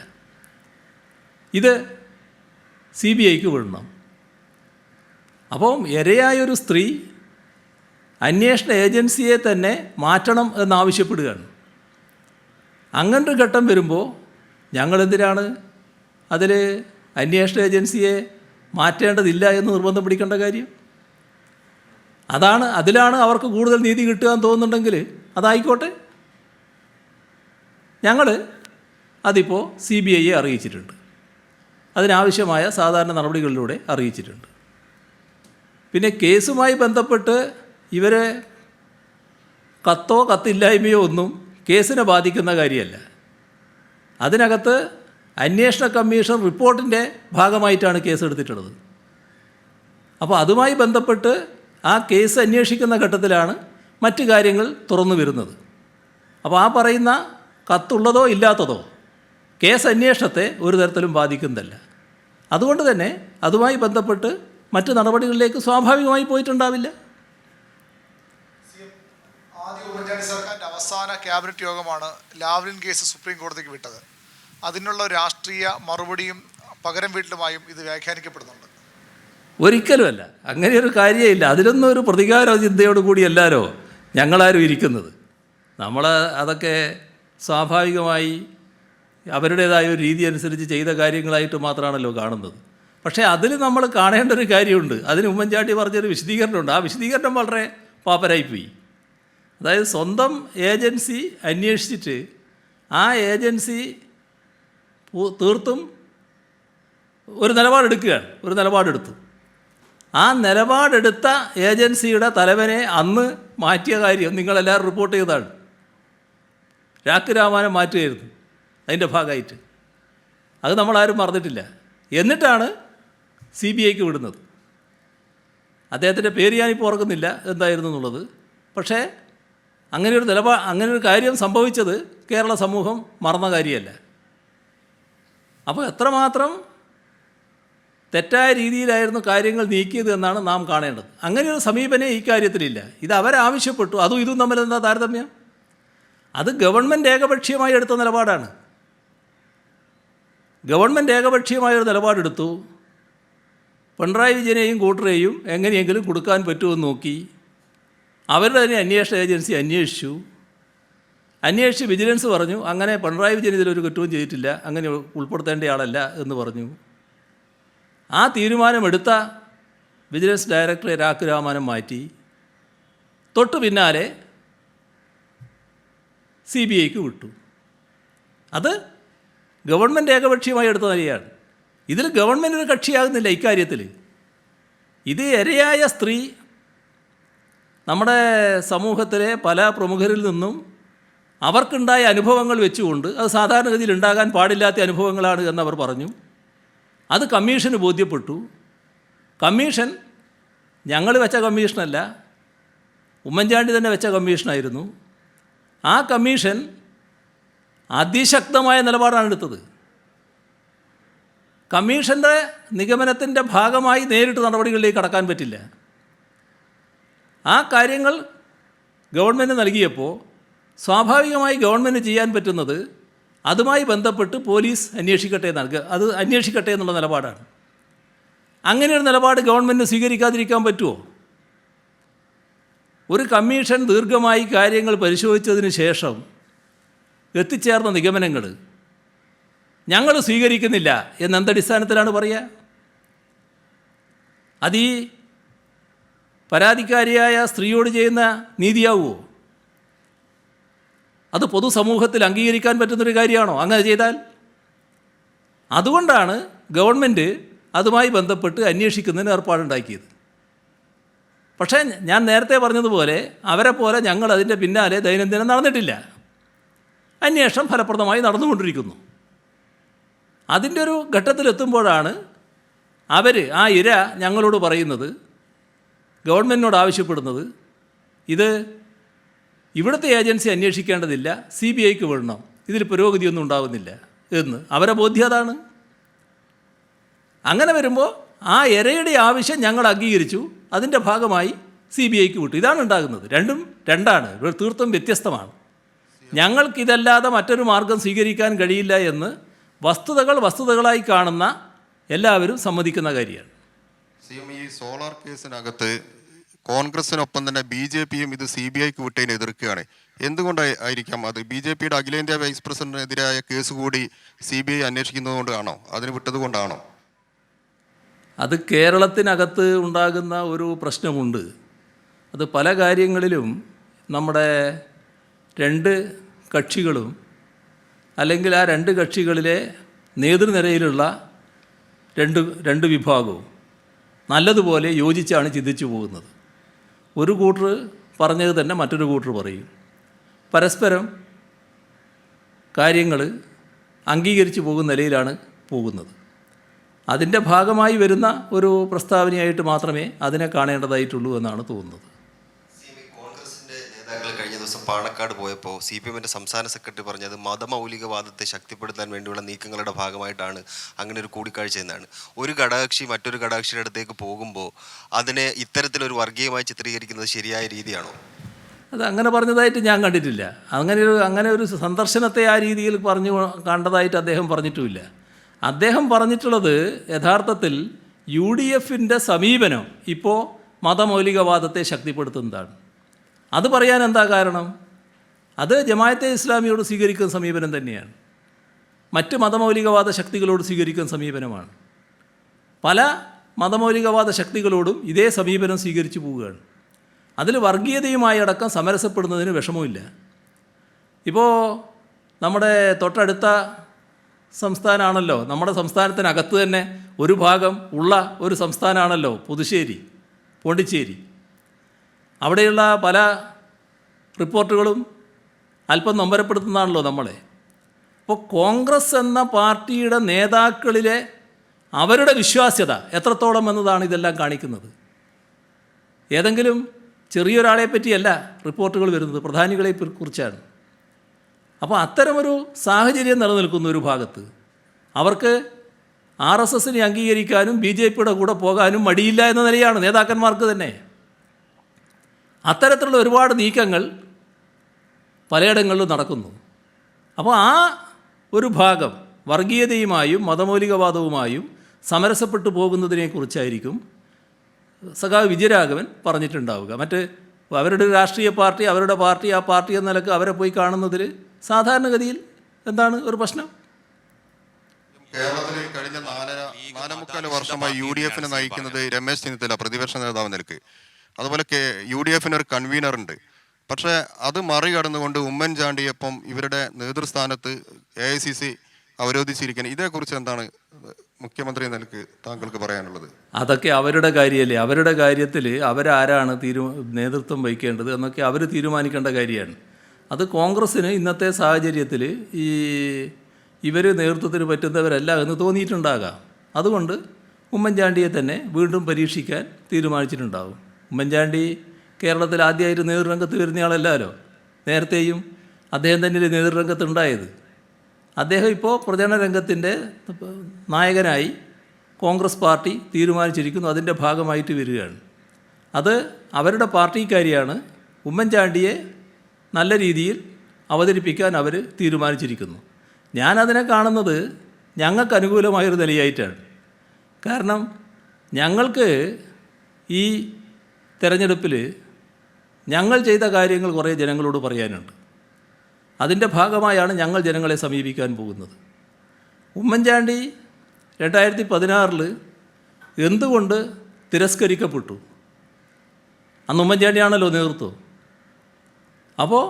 ഇത് CBIക്ക് വിടണം. അപ്പോൾ ഇരയായൊരു സ്ത്രീ അന്വേഷണ ഏജൻസിയെ തന്നെ മാറ്റണം എന്നാവശ്യപ്പെടുകയാണ്. അങ്ങനൊരു ഘട്ടം വരുമ്പോൾ ഞങ്ങളെന്തിനാണ് അതിൽ അന്വേഷണ ഏജൻസിയെ മാറ്റേണ്ടതില്ല എന്ന് നിർബന്ധം പിടിക്കേണ്ട കാര്യം? അതിലാണ് അവർക്ക് കൂടുതൽ നീതി കിട്ടുക എന്ന് തോന്നുന്നുണ്ടെങ്കിൽ അതായിക്കോട്ടെ. ഞങ്ങൾ അതിപ്പോൾ CBIയെ അറിയിച്ചിട്ടുണ്ട്. അതിനാവശ്യമായ സാധാരണ നടപടികളിലൂടെ അറിയിച്ചിട്ടുണ്ട്. പിന്നെ കേസുമായി ബന്ധപ്പെട്ട് ഇവരെ കത്തില്ലായ്മയോ ഒന്നും കേസിനെ ബാധിക്കുന്ന കാര്യമല്ല. അതിനകത്ത് അന്വേഷണ കമ്മീഷൻ റിപ്പോർട്ടിൻ്റെ ഭാഗമായിട്ടാണ് കേസ് എടുത്തിട്ടുള്ളത്. അപ്പോൾ അതുമായി ബന്ധപ്പെട്ട് ആ കേസ് അന്വേഷിക്കുന്ന ഘട്ടത്തിലാണ് മറ്റ് കാര്യങ്ങൾ തുറന്നു വരുന്നത്. അപ്പോൾ ആ പറയുന്ന കത്തുള്ളതോ ഇല്ലാത്തതോ കേസ് അന്വേഷണത്തെ ഒരു തരത്തിലും ബാധിക്കുന്നതല്ല. അതുകൊണ്ട് തന്നെ അതുമായി ബന്ധപ്പെട്ട് മറ്റ് നടപടികളിലേക്ക് സ്വാഭാവികമായി പോയിട്ടുണ്ടാവില്ല. ആദ്യ ഉമ്മൻചാണ്ടി സർക്കാരിൻ്റെ അവസാന ക്യാബിനറ്റ് യോഗമാണ് ലാവ്ലിൻ കേസ് സുപ്രീം കോടതിക്ക് വിട്ടത്. അതിനുള്ള രാഷ്ട്രീയ മറുപടിയും പകരം വീട്ടലുമായും ഇത് വ്യാഖ്യാനിക്കപ്പെടുന്നുണ്ട്. ഒരിക്കലുമല്ല, അങ്ങനെയൊരു കാര്യമില്ല. അതിലൊന്നും ഒരു പ്രതികാര ചിന്തയോട് കൂടിയല്ലാലോ ഞങ്ങളാരും ഇരിക്കുന്നത്. നമ്മൾ അതൊക്കെ സ്വാഭാവികമായി അവരുടേതായ ഒരു രീതി അനുസരിച്ച് ചെയ്ത കാര്യങ്ങളായിട്ട് മാത്രമാണല്ലോ കാണുന്നത്. പക്ഷേ അതിൽ നമ്മൾ കാണേണ്ട ഒരു കാര്യമുണ്ട്. അതിന് ഉമ്മൻചാണ്ടി പറഞ്ഞൊരു വിശദീകരണമുണ്ട്. ആ വിശദീകരണം വളരെ പാപ്പരായിപ്പോയി. അതായത് സ്വന്തം ഏജൻസി അന്വേഷിച്ചിട്ട് ആ ഏജൻസി തീർത്തും ഒരു നിലപാടെടുത്തു. ആ നിലപാടെടുത്ത ഏജൻസിയുടെ തലവനെ അന്ന് മാറ്റിയ കാര്യം നിങ്ങളെല്ലാവരും റിപ്പോർട്ട് ചെയ്തതാണ്. രാഖ് രാമാനം മാറ്റുകയായിരുന്നു അതിൻ്റെ ഭാഗമായിട്ട്. അത് നമ്മളാരും മറന്നിട്ടില്ല. എന്നിട്ടാണ് CBIക്ക് വിടുന്നത്. അദ്ദേഹത്തിൻ്റെ പേര് ഞാനിപ്പോൾ ഓർക്കുന്നില്ല എന്തായിരുന്നു എന്നുള്ളത്. പക്ഷേ അങ്ങനെയൊരു കാര്യം സംഭവിച്ചത് കേരള സമൂഹം മറന്ന കാര്യമല്ല. അപ്പോൾ എത്രമാത്രം തെറ്റായ രീതിയിലായിരുന്നു കാര്യങ്ങൾ നീക്കിയത് എന്നാണ് നാം കാണേണ്ടത്. അങ്ങനെയൊരു സമീപനം ഈ കാര്യത്തിലില്ല. ഇത് അവരാവശ്യപ്പെട്ടു. അതും ഇതും തമ്മിൽ എന്താ താരതമ്യം? അത് ഗവൺമെൻറ് ഏകപക്ഷീയമായി എടുത്ത നിലപാടാണ്. ഗവൺമെൻറ് ഏകപക്ഷീയമായൊരു നിലപാടെടുത്തു. പിണറായി വിജയനെയും കൂട്ടരെയും എങ്ങനെയെങ്കിലും കൊടുക്കാൻ പറ്റുമെന്ന് നോക്കി. അവരുടെ തന്നെ അന്വേഷണ ഏജൻസി അന്വേഷിച്ച് വിജിലൻസ് പറഞ്ഞു അങ്ങനെ പിണറായി വിജയൻ ഇതിലൊരു കുറ്റവും ചെയ്തിട്ടില്ല, അങ്ങനെ ഉൾപ്പെടുത്തേണ്ട ആളല്ല എന്ന് പറഞ്ഞു. ആ തീരുമാനമെടുത്ത വിജിലൻസ് ഡയറക്ടറെ രാഖ് രാമാനം മാറ്റി. തൊട്ടു പിന്നാലെ CBIക്ക് വിട്ടു. അത് ഗവൺമെൻറ് ഏകപക്ഷീയമായി എടുത്ത നിലയാണ്. ഇതിൽ ഗവൺമെൻറ് ഒരു കക്ഷിയാകുന്നില്ല ഇക്കാര്യത്തിൽ. ഇത് ഇരയായ സ്ത്രീ നമ്മുടെ സമൂഹത്തിലെ പല പ്രമുഖരിൽ നിന്നും അവർക്കുണ്ടായ അനുഭവങ്ങൾ വെച്ചുകൊണ്ട് അത് സാധാരണഗതിയിൽ ഉണ്ടാകാൻ പാടില്ലാത്ത അനുഭവങ്ങളാണ് എന്നവർ പറഞ്ഞു. അത് കമ്മീഷന് ബോധ്യപ്പെട്ടു. കമ്മീഷൻ ഞങ്ങൾ വെച്ച കമ്മീഷനല്ല, ഉമ്മൻചാണ്ടി തന്നെ വെച്ച കമ്മീഷനായിരുന്നു. ആ കമ്മീഷൻ അതിശക്തമായ നിലപാടാണ് എടുത്തത്. കമ്മീഷൻ്റെ നിഗമനത്തിൻ്റെ ഭാഗമായി നേരിട്ട് നടപടികളിലേക്ക് കടക്കാൻ പറ്റില്ല. ആ കാര്യങ്ങൾ ഗവൺമെൻറ് നൽകിയപ്പോൾ സ്വാഭാവികമായി ഗവൺമെൻറ് ചെയ്യാൻ പറ്റുന്നത് അതുമായി ബന്ധപ്പെട്ട് പോലീസ് അന്വേഷിക്കട്ടെ എന്നുള്ള നിലപാടാണ്. അങ്ങനെയൊരു നിലപാട് ഗവൺമെൻറ് സ്വീകരിക്കാതിരിക്കാൻ പറ്റുമോ? ഒരു കമ്മീഷൻ ദീർഘമായി കാര്യങ്ങൾ പരിശോധിച്ചതിന് ശേഷം എത്തിച്ചേർന്ന നിഗമനങ്ങൾ ഞങ്ങൾ സ്വീകരിക്കുന്നില്ല എന്നെന്തടിസ്ഥാനത്തിലാണ് പറയുക? അത് ഈ പരാതിക്കാരിയായ സ്ത്രീയോട് ചെയ്യുന്ന നീതിയാവുമോ? അത് പൊതുസമൂഹത്തിൽ അംഗീകരിക്കാൻ പറ്റുന്നൊരു കാര്യമാണോ അങ്ങനെ ചെയ്താൽ? അതുകൊണ്ടാണ് ഗവൺമെൻറ് അതുമായി ബന്ധപ്പെട്ട് അന്വേഷിക്കുന്നതിന് ഏർപ്പാടുണ്ടാക്കിയത്. പക്ഷേ ഞാൻ നേരത്തെ പറഞ്ഞതുപോലെ അവരെ പോലെ ഞങ്ങൾ അതിൻ്റെ പിന്നാലെ ദൈനംദിനം നടന്നിട്ടില്ല. അന്വേഷണം ഫലപ്രദമായി നടന്നുകൊണ്ടിരിക്കുന്നു. അതിൻ്റെ ഒരു ഘട്ടത്തിലെത്തുമ്പോഴാണ് അവർ ആ ഇര ഞങ്ങളോട് പറയുന്നത്, ഗവൺമെൻറ്റിനോട് ആവശ്യപ്പെടുന്നത്, ഇത് ഇവിടുത്തെ ഏജൻസി അന്വേഷിക്കേണ്ടതില്ല, CBIക്ക് വിടണം, ഇതിൽ പുരോഗതിയൊന്നും ഉണ്ടാകുന്നില്ല എന്ന്. അവരെ ബോധ്യം അതാണ്. അങ്ങനെ വരുമ്പോൾ ആ ഇരയുടെ ആവശ്യം ഞങ്ങൾ അംഗീകരിച്ചു, അതിൻ്റെ ഭാഗമായി CBIക്ക് വിട്ടു. ഇതാണ് ഉണ്ടാകുന്നത്. രണ്ടും രണ്ടാണ്, തീർത്തും വ്യത്യസ്തമാണ്. ഞങ്ങൾക്കിതല്ലാതെ മറ്റൊരു മാർഗം സ്വീകരിക്കാൻ കഴിയില്ല എന്ന് വസ്തുതകളായി കാണുന്ന എല്ലാവരും സമ്മതിക്കുന്ന കാര്യമാണ്. ഈ സോളാർ കേസിനകത്ത് കോൺഗ്രസിനൊപ്പം തന്നെ BJPയും ഇത് CBIക്ക് വിട്ടതിനെ എതിർക്കുകയാണ്. എന്തുകൊണ്ടായിരിക്കാം അത്? BJPയുടെ അഖിലേന്ത്യാ വൈസ് പ്രസിഡന്റിനെതിരായ കേസ് കൂടി CBI അന്വേഷിക്കുന്നതുകൊണ്ടാണോ, അതിന് വിട്ടത് കൊണ്ടാണോ? അത് കേരളത്തിനകത്ത് ഉണ്ടാകുന്ന ഒരു പ്രശ്നമുണ്ട്. അത് പല കാര്യങ്ങളിലും നമ്മുടെ രണ്ട് കക്ഷികളും അല്ലെങ്കിൽ ആ രണ്ട് കക്ഷികളിലെ നേതൃനിരയിലുള്ള രണ്ട് വിഭാഗവും നല്ലതുപോലെ യോജിച്ചാണ് ചിന്തിച്ചു പോകുന്നത്. ഒരു കൂട്ടർ പറഞ്ഞത് തന്നെ മറ്റൊരു കൂട്ടർ പറയും. പരസ്പരം കാര്യങ്ങൾ അംഗീകരിച്ച് പോകുന്ന നിലയിലാണ് പോകുന്നത്. അതിൻ്റെ ഭാഗമായി വരുന്ന ഒരു പ്രസ്താവനയായിട്ട് മാത്രമേ അതിനെ കാണേണ്ടതായിട്ടുള്ളൂ എന്നാണ് തോന്നുന്നത്. കോൺഗ്രസിൻ്റെ നേതാക്കൾ കഴിഞ്ഞ ദിവസം പാണക്കാട് പോയപ്പോൾ CPMൻ്റെ സംസ്ഥാന സെക്രട്ടറി പറഞ്ഞത് മതമൗലികവാദത്തെ ശക്തിപ്പെടുത്താൻ വേണ്ടിയുള്ള നീക്കങ്ങളുടെ ഭാഗമായിട്ടാണ് അങ്ങനെ ഒരു കൂടിക്കാഴ്ച എന്നാണ്. ഒരു ഘടകകക്ഷി മറ്റൊരു ഘടകകക്ഷിയുടെ അടുത്തേക്ക് പോകുമ്പോൾ അതിനെ ഇത്തരത്തിലൊരു വർഗീയമായി ചിത്രീകരിക്കുന്നത് ശരിയായ രീതിയാണോ? അത് അങ്ങനെ പറഞ്ഞതായിട്ട് ഞാൻ കണ്ടിട്ടില്ല. അങ്ങനെ ഒരു സന്ദർശനത്തെ ആ രീതിയിൽ പറഞ്ഞു കണ്ടതായിട്ട് അദ്ദേഹം പറഞ്ഞിട്ടുമില്ല. അദ്ദേഹം പറഞ്ഞിട്ടുള്ളത് യഥാർത്ഥത്തിൽ UDFൻ്റെ സമീപനം ഇപ്പോൾ മതമൗലികവാദത്തെ ശക്തിപ്പെടുത്തുന്നതാണ്. അത് പറയാൻ എന്താ കാരണം? അത് ജമാഅത്തെ ഇസ്ലാമിയോട് സ്വീകരിക്കുന്ന സമീപനം തന്നെയാണ്, മറ്റ് മതമൗലികവാദ ശക്തികളോട് സ്വീകരിക്കുന്ന സമീപനമാണ്. പല മതമൗലികവാദ ശക്തികളോടും ഇതേ സമീപനം സ്വീകരിച്ചു പോവുകയാണ്. അതിൽ വർഗീയതയുമായി അടക്കം സമരസപ്പെടുന്നതിന് വിഷമമില്ല. ഇപ്പോൾ നമ്മുടെ തൊട്ടടുത്ത സംസ്ഥാനമാണല്ലോ, നമ്മുടെ സംസ്ഥാനത്തിനകത്ത് തന്നെ ഒരു ഭാഗം ഉള്ള ഒരു സംസ്ഥാനമാണല്ലോ പുതുശ്ശേരി, പോണ്ടിച്ചേരി. അവിടെയുള്ള പല റിപ്പോർട്ടുകളും അല്പം നൊമ്പരപ്പെടുത്തുന്നതാണല്ലോ നമ്മളെ. അപ്പോൾ കോൺഗ്രസ് എന്ന പാർട്ടിയുടെ നേതാക്കളിലെ അവരുടെ വിശ്വാസ്യത എത്രത്തോളം എന്നതാണ് ഇതെല്ലാം കാണിക്കുന്നത്. ഏതെങ്കിലും ചെറിയൊരാളെ പറ്റിയല്ല റിപ്പോർട്ടുകൾ വരുന്നത്, പ്രധാനികളെ കുറിച്ചാണ്. അപ്പോൾ അത്തരമൊരു സാഹചര്യം നിലനിൽക്കുന്ന ഒരു ഭാഗത്ത് അവർക്ക് RSSനെ അംഗീകരിക്കാനും BJPയുടെ കൂടെ പോകാനും മടിയില്ല എന്ന നിലയാണ് നേതാക്കന്മാർക്ക് തന്നെ. അത്തരത്തിലുള്ള ഒരുപാട് നീക്കങ്ങൾ പലയിടങ്ങളിലും നടക്കുന്നു. അപ്പോൾ ആ ഒരു ഭാഗം വർഗീയതയുമായും മതമൗലികവാദവുമായും സമരസപ്പെട്ടു പോകുന്നതിനെക്കുറിച്ചായിരിക്കും സഖാവ് വിജയരാഘവൻ പറഞ്ഞിട്ടുണ്ടാവുക. മറ്റ് അവരുടെ ഒരു അവരുടെ പാർട്ടി ആ പാർട്ടി എന്ന നിലക്ക് അവരെ പോയി കാണുന്നതിൽ സാധാരണഗതിയിൽ എന്താണ് ഒരു പ്രശ്നം? കേരളത്തിൽ കഴിഞ്ഞ 4.25 വർഷമായി UDFനെ നയിക്കുന്നത് രമേശ് ചെന്നിത്തല പ്രതിപക്ഷ നേതാവ് നിലക്ക്. അതുപോലെ UDFന് ഒരു കൺവീനർ ഉണ്ട്. പക്ഷേ അത് മറികടന്നുകൊണ്ട് ഉമ്മൻചാണ്ടിയൊപ്പം ഇവരുടെ നേതൃസ്ഥാനത്ത് AICC അവരോധിച്ചിരിക്കുന്നത്. ഇതേക്കുറിച്ച് എന്താണ് മുഖ്യമന്ത്രി നിലക്ക് താങ്കൾക്ക് പറയാനുള്ളത്? അതൊക്കെ അവരുടെ കാര്യമല്ലേ. അവരുടെ കാര്യത്തിൽ അവരാരാണ് നേതൃത്വം വഹിക്കേണ്ടത് എന്നൊക്കെ അവർ തീരുമാനിക്കേണ്ട കാര്യമാണ്. അത് കോൺഗ്രസ്സിന് ഇന്നത്തെ സാഹചര്യത്തിൽ ഇവർ നേതൃത്വത്തിന് പറ്റുന്നവരല്ല എന്ന് തോന്നിയിട്ടുണ്ടാകാം. അതുകൊണ്ട് ഉമ്മൻചാണ്ടിയെ തന്നെ വീണ്ടും പരീക്ഷിക്കാൻ തീരുമാനിച്ചിട്ടുണ്ടാകും. ഉമ്മൻചാണ്ടി കേരളത്തിൽ ആദ്യമായിട്ട് നേതൃരംഗത്ത് വരുന്നയാളല്ലല്ലോ. നേരത്തെയും അദ്ദേഹം തന്നെ നേതൃരംഗത്തുണ്ടായത്. അദ്ദേഹം ഇപ്പോൾ പ്രചരണ രംഗത്തിൻ്റെ നായകനായി കോൺഗ്രസ് പാർട്ടി തീരുമാനിച്ചിരിക്കുന്നു, അതിൻ്റെ ഭാഗമായിട്ട് വരികയാണ്. അത് അവരുടെ പാർട്ടിക്കാരിയാണ്. ഉമ്മൻചാണ്ടിയെ നല്ല രീതിയിൽ അവതരിപ്പിക്കാൻ അവർ തീരുമാനിച്ചിരിക്കുന്നു. ഞാനതിനെ കാണുന്നത് ഞങ്ങൾക്ക് അനുകൂലമായൊരു നിലയായിട്ടാണ്. കാരണം ഞങ്ങൾക്ക് ഈ തെരഞ്ഞെടുപ്പിൽ ഞങ്ങൾ ചെയ്ത കാര്യങ്ങൾ കുറേ ജനങ്ങളോട് പറയാനുണ്ട്. അതിൻ്റെ ഭാഗമായാണ് ഞങ്ങൾ ജനങ്ങളെ സമീപിക്കാൻ പോകുന്നത്. ഉമ്മൻചാണ്ടി 2016 എന്തുകൊണ്ട് തിരസ്കരിക്കപ്പെട്ടു? അന്ന് ഉമ്മൻചാണ്ടിയാണല്ലോ നേതൃത്വം. അപ്പോൾ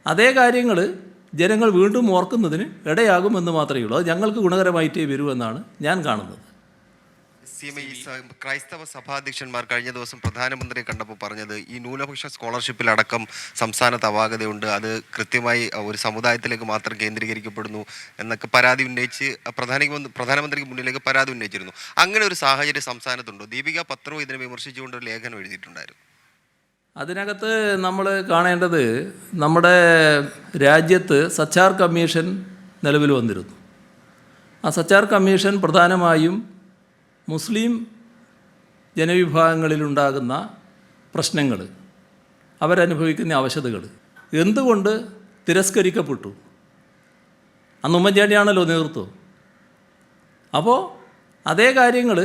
അതേ കാര്യങ്ങൾ ജനങ്ങൾ വീണ്ടും ഓർക്കുന്നതിന് ഇടയാകുമെന്ന് മാത്രമേ ഉള്ളൂ. അത് ഞങ്ങൾക്ക് ഗുണകരമായിട്ടേ വരുമെന്നാണ് ഞാൻ കാണുന്നത്. ക്രൈസ്തവ സഭാധ്യക്ഷന്മാർ കഴിഞ്ഞ ദിവസം പ്രധാനമന്ത്രിയെ കണ്ടപ്പോൾ പറഞ്ഞത് ഈ ന്യൂനപക്ഷ സ്കോളർഷിപ്പിലടക്കം സംസ്ഥാനത്ത് അപാകതയുണ്ട്, അത് കൃത്യമായി ഒരു സമുദായത്തിലേക്ക് മാത്രം കേന്ദ്രീകരിക്കപ്പെടുന്നു എന്നൊക്കെ പരാതി ഉന്നയിച്ച് പ്രധാനമന്ത്രിക്ക് മുന്നിലേക്ക് പരാതി ഉന്നയിച്ചിരുന്നു. അങ്ങനെ ഒരു സാഹചര്യം സംസ്ഥാനത്തുണ്ടോ? ദീപിക പത്രവും ഇതിനെ വിമർശിച്ചുകൊണ്ട് ഒരു ലേഖനം എഴുതിയിട്ടുണ്ടായിരുന്നു. അതിനകത്ത് നമ്മൾ കാണേണ്ടത്, നമ്മുടെ രാജ്യത്ത് സച്ചാർ കമ്മീഷൻ നിലവിൽ വന്നിരുന്നു. ആ സച്ചാർ കമ്മീഷൻ പ്രധാനമായും മുസ്ലിം ജനവിഭാഗങ്ങളിലുണ്ടാകുന്ന പ്രശ്നങ്ങൾ, അവരനുഭവിക്കുന്ന അവശതകൾ എന്തുകൊണ്ട് തിരസ്കരിക്കപ്പെട്ടു? അന്ന് ഉമ്മൻചാണ്ടിയാണല്ലോ നേതൃത്വം. അപ്പോൾ അതേ കാര്യങ്ങൾ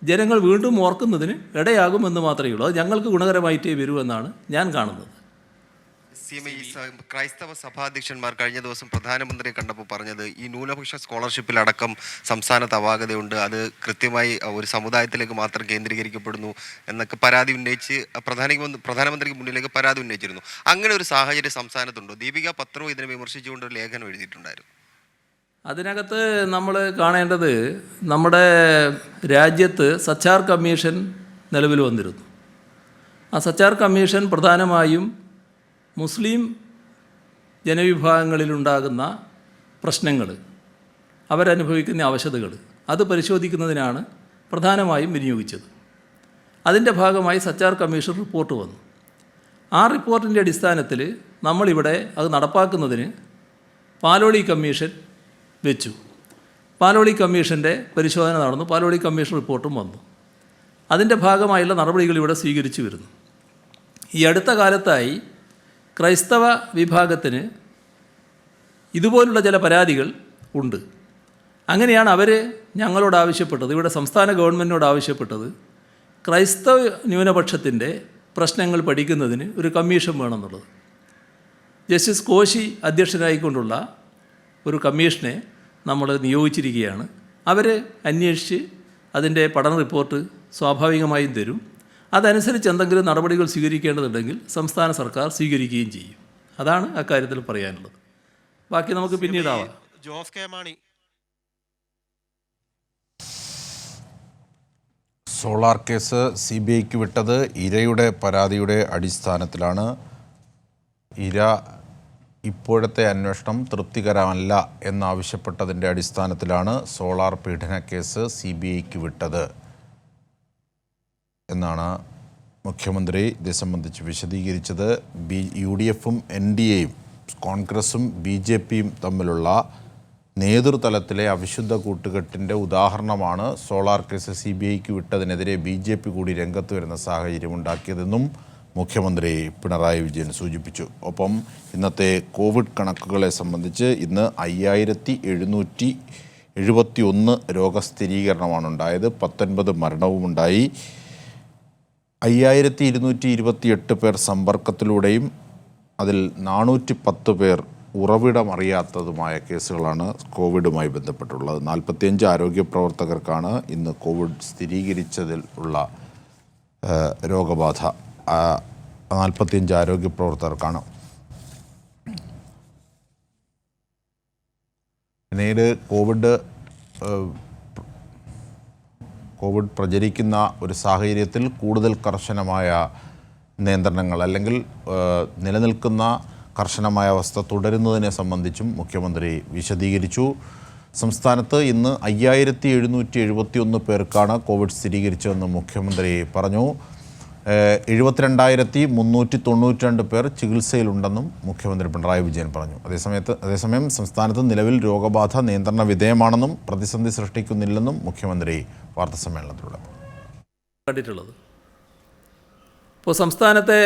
ജനങ്ങൾ വീണ്ടും ഓർക്കുന്നതിന് ഇടയാകുമെന്ന് മാത്രമേ ഉള്ളൂ. അത് ഞങ്ങൾക്ക് ഗുണകരമായിട്ടേ വരുമെന്നാണ് ഞാൻ കാണുന്നത്. ക്രൈസ്തവ സഭാധ്യക്ഷന്മാർ കഴിഞ്ഞ ദിവസം പ്രധാനമന്ത്രിയെ കണ്ടപ്പോൾ പറഞ്ഞത് ഈ ന്യൂനപക്ഷ സ്കോളർഷിപ്പിലടക്കം സംസ്ഥാനത്ത് അപാകതയുണ്ട്, അത് കൃത്യമായി ഒരു സമുദായത്തിലേക്ക് മാത്രം കേന്ദ്രീകരിക്കപ്പെടുന്നു എന്നൊക്കെ പരാതി ഉന്നയിച്ച് പ്രധാനമന്ത്രിക്ക് മുന്നിലേക്ക് പരാതി ഉന്നയിച്ചിരുന്നു. അങ്ങനെ ഒരു സാഹചര്യം സംസ്ഥാനത്തുണ്ടോ? ദീപിക പത്രവും ഇതിനെ വിമർശിച്ചുകൊണ്ട് ഒരു ലേഖനം എഴുതിയിട്ടുണ്ടായിരുന്നു. അതിനകത്ത് നമ്മൾ കാണേണ്ടത്, നമ്മുടെ രാജ്യത്ത് സച്ചാർ കമ്മീഷൻ നിലവിൽ വന്നിരുന്നു. ആ സച്ചാർ കമ്മീഷൻ പ്രധാനമായും മുസ്ലിം ജനവിഭാഗങ്ങളിലുണ്ടാകുന്ന പ്രശ്നങ്ങൾ, അവരനുഭവിക്കുന്ന അവശതകൾ അത് പരിശോധിക്കുന്നതിനാണ് പ്രധാനമായും വിനിയോഗിച്ചത്. അതിൻ്റെ ഭാഗമായി സച്ചാർ കമ്മീഷൻ റിപ്പോർട്ട് വന്നു. ആ റിപ്പോർട്ടിൻ്റെ അടിസ്ഥാനത്തിൽ നമ്മളിവിടെ അത് നടപ്പാക്കുന്നതിന് പാലോളി കമ്മീഷൻ വെച്ചു. പാലോളി കമ്മീഷൻ്റെ പരിശോധന നടന്നു. പാലോളി കമ്മീഷൻ റിപ്പോർട്ടും വന്നു. അതിൻ്റെ ഭാഗമായുള്ള നടപടികൾ ഇവിടെ സ്വീകരിച്ചു വരുന്നു. ഈ അടുത്ത കാലത്തായി ക്രൈസ്തവ വിഭാഗത്തിന് ഇതുപോലുള്ള ചില പരാതികൾ ഉണ്ട്. അങ്ങനെയാണ് അവർ ഞങ്ങളോട് ആവശ്യപ്പെട്ടത്, ഇവിടെ സംസ്ഥാന ഗവൺമെൻറ്റിനോട് ആവശ്യപ്പെട്ടത്, ക്രൈസ്തവ ന്യൂനപക്ഷത്തിൻ്റെ പ്രശ്നങ്ങൾ പഠിക്കുന്നതിന് ഒരു കമ്മീഷൻ വേണമെന്നുള്ളത്. ജസ്റ്റിസ് കോശി അധ്യക്ഷനായിക്കൊണ്ടുള്ള ഒരു കമ്മീഷനെ നമ്മൾ നിയോഗിച്ചിരിക്കുകയാണ്. അവർ അന്വേഷിച്ച് അതിൻ്റെ പഠന റിപ്പോർട്ട് സ്വാഭാവികമായും തരും. അതനുസരിച്ച് എന്തെങ്കിലും നടപടികൾ സ്വീകരിക്കേണ്ടതുണ്ടെങ്കിൽ സംസ്ഥാന സർക്കാർ സ്വീകരിക്കുകയും ചെയ്യും. അതാണ് അക്കാര്യത്തിൽ പറയാനുള്ളത്. ബാക്കി നമുക്ക് പിന്നീടാവാം. Jose K Mani. Solar case CBIക്ക് വിട്ടത് ഇരയുടെ പരാതിയുടെ അടിസ്ഥാനത്തിലാണ്. ഇര ഇപ്പോഴത്തെ അന്വേഷണം തൃപ്തികരമല്ല എന്നാവശ്യപ്പെട്ടതിൻ്റെ അടിസ്ഥാനത്തിലാണ് സോളാർ പീഡന കേസ് CBIക്ക് വിട്ടത് എന്നാണ് മുഖ്യമന്ത്രി ഇത് സംബന്ധിച്ച് വിശദീകരിച്ചത്. UDFും NDAയും കോൺഗ്രസും BJPയും തമ്മിലുള്ള നേതൃതലത്തിലെ അവിശുദ്ധ കൂട്ടുകെട്ടിൻ്റെ ഉദാഹരണമാണ് സോളാർ കേസ് CBIക്ക് വിട്ടതിനെതിരെ BJP കൂടി രംഗത്ത് വരുന്ന സാഹചര്യം ഉണ്ടാക്കിയതെന്നും മുഖ്യമന്ത്രി പിണറായി വിജയൻ സൂചിപ്പിച്ചു. ഒപ്പം ഇന്നത്തെ കോവിഡ് കണക്കുകളെ സംബന്ധിച്ച് ഇന്ന് 5771 രോഗസ്ഥിരീകരണമാണ് ഉണ്ടായത്. 19 മരണവുമുണ്ടായി. 5228 പേർ സമ്പർക്കത്തിലൂടെയും അതിൽ 410 പേർ ഉറവിടമറിയാത്തതുമായ കേസുകളാണ് കോവിഡുമായി ബന്ധപ്പെട്ടുള്ളത്. 45 ആരോഗ്യ പ്രവർത്തകർക്കാണ് ഇന്ന് കോവിഡ് സ്ഥിരീകരിച്ചതിൽ ഉള്ള രോഗബാധ. 45 ആരോഗ്യ പ്രവർത്തകർക്കാണ്. പിന്നീട് കോവിഡ് പ്രചരിക്കുന്ന ഒരു സാഹചര്യത്തിൽ കൂടുതൽ കർശനമായ നിയന്ത്രണങ്ങൾ അല്ലെങ്കിൽ നിലനിൽക്കുന്ന കർശനമായ അവസ്ഥ തുടരുന്നതിനെ സംബന്ധിച്ചും മുഖ്യമന്ത്രി വിശദീകരിച്ചു. സംസ്ഥാനത്ത് ഇന്ന് 5771 പേർക്കാണ് കോവിഡ് സ്ഥിരീകരിച്ചതെന്ന് മുഖ്യമന്ത്രി പറഞ്ഞു. 72,392 പേർ ചികിത്സയിലുണ്ടെന്നും മുഖ്യമന്ത്രി പിണറായി വിജയൻ പറഞ്ഞു. അതേസമയം സംസ്ഥാനത്ത് നിലവിൽ രോഗബാധ നിയന്ത്രണ വിധേയമാണെന്നും പ്രതിസന്ധി സൃഷ്ടിക്കുന്നില്ലെന്നും മുഖ്യമന്ത്രി വാർത്താസമ്മേളനത്തിലൂടെ കണ്ടിട്ടുള്ളത്. ഇപ്പോൾ സംസ്ഥാനത്തെ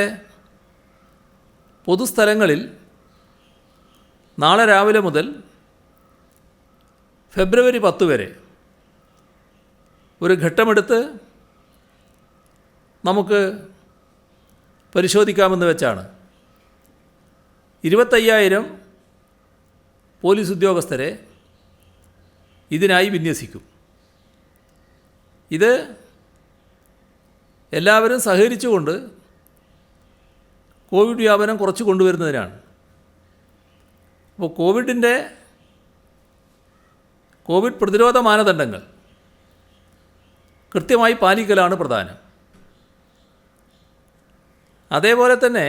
പൊതുസ്ഥലങ്ങളിൽ നാളെ രാവിലെ മുതൽ ഫെബ്രുവരി 10 വരെ ഒരു ഘട്ടമെടുത്ത് നമുക്ക് പരിശോധിക്കാമെന്ന് വെച്ചാണ് 25,000 പോലീസ് ഉദ്യോഗസ്ഥരെ ഇതിനായി വിന്യസിക്കും. ഇത് എല്ലാവരും സഹകരിച്ചുകൊണ്ട് കോവിഡ് വ്യാപനം കുറച്ച് കൊണ്ടുവരുന്നതിനാണ്. അപ്പോൾ കോവിഡ് പ്രതിരോധ മാനദണ്ഡങ്ങൾ കൃത്യമായി പാലിക്കലാണ് പ്രധാനം. അതേപോലെ തന്നെ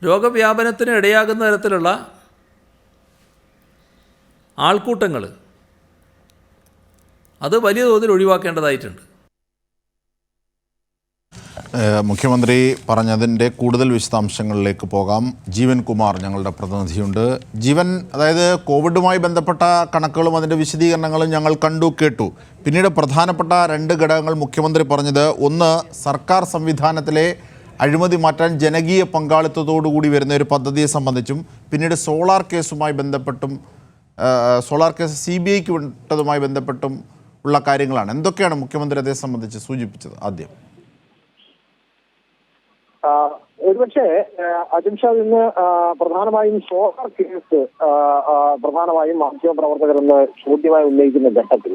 രോഗവ്യാപനത്തിന് ഇടയാകുന്ന തരത്തിലുള്ള ആൾക്കൂട്ടങ്ങൾ അത് വലിയ തോതിൽ ഒഴിവാക്കേണ്ടതായിട്ടുണ്ട്. മുഖ്യമന്ത്രി പറഞ്ഞതിൻ്റെ കൂടുതൽ വിശദാംശങ്ങളിലേക്ക് പോകാം. ജീവൻ കുമാർ ഞങ്ങളുടെ പ്രതിനിധിയുണ്ട്. ജീവൻ, അതായത് കോവിഡുമായി ബന്ധപ്പെട്ട കണക്കുകളും അതിൻ്റെ വിശദീകരണങ്ങളും ഞങ്ങൾ കണ്ടു കേട്ടു. പിന്നീട് പ്രധാനപ്പെട്ട 2 ഘടകങ്ങൾ മുഖ്യമന്ത്രി പറഞ്ഞത്, ഒന്ന് സംവിധാനത്തിലെ അഴിമതി മാറ്റാൻ ജനകീയ പങ്കാളിത്തത്തോടുകൂടി വരുന്ന ഒരു പദ്ധതിയെ സംബന്ധിച്ചും, പിന്നീട് സോളാർ കേസുമായി ബന്ധപ്പെട്ടും സോളാർ കേസ് CBIക്ക് വിട്ടതുമായി ബന്ധപ്പെട്ടും ഉള്ള കാര്യങ്ങളാണ്. എന്തൊക്കെയാണ് മുഖ്യമന്ത്രി അതേ സംബന്ധിച്ച് സൂചിപ്പിച്ചത്? ആദ്യം ഒരുപക്ഷെ അജിംഷാ ഇന്ന് പ്രധാനമായും സോളാർ കേസ് പ്രധാനമായും മാധ്യമപ്രവർത്തകർ എന്ന് ചോദ്യമായി ഉന്നയിക്കുന്ന ഘട്ടത്തിൽ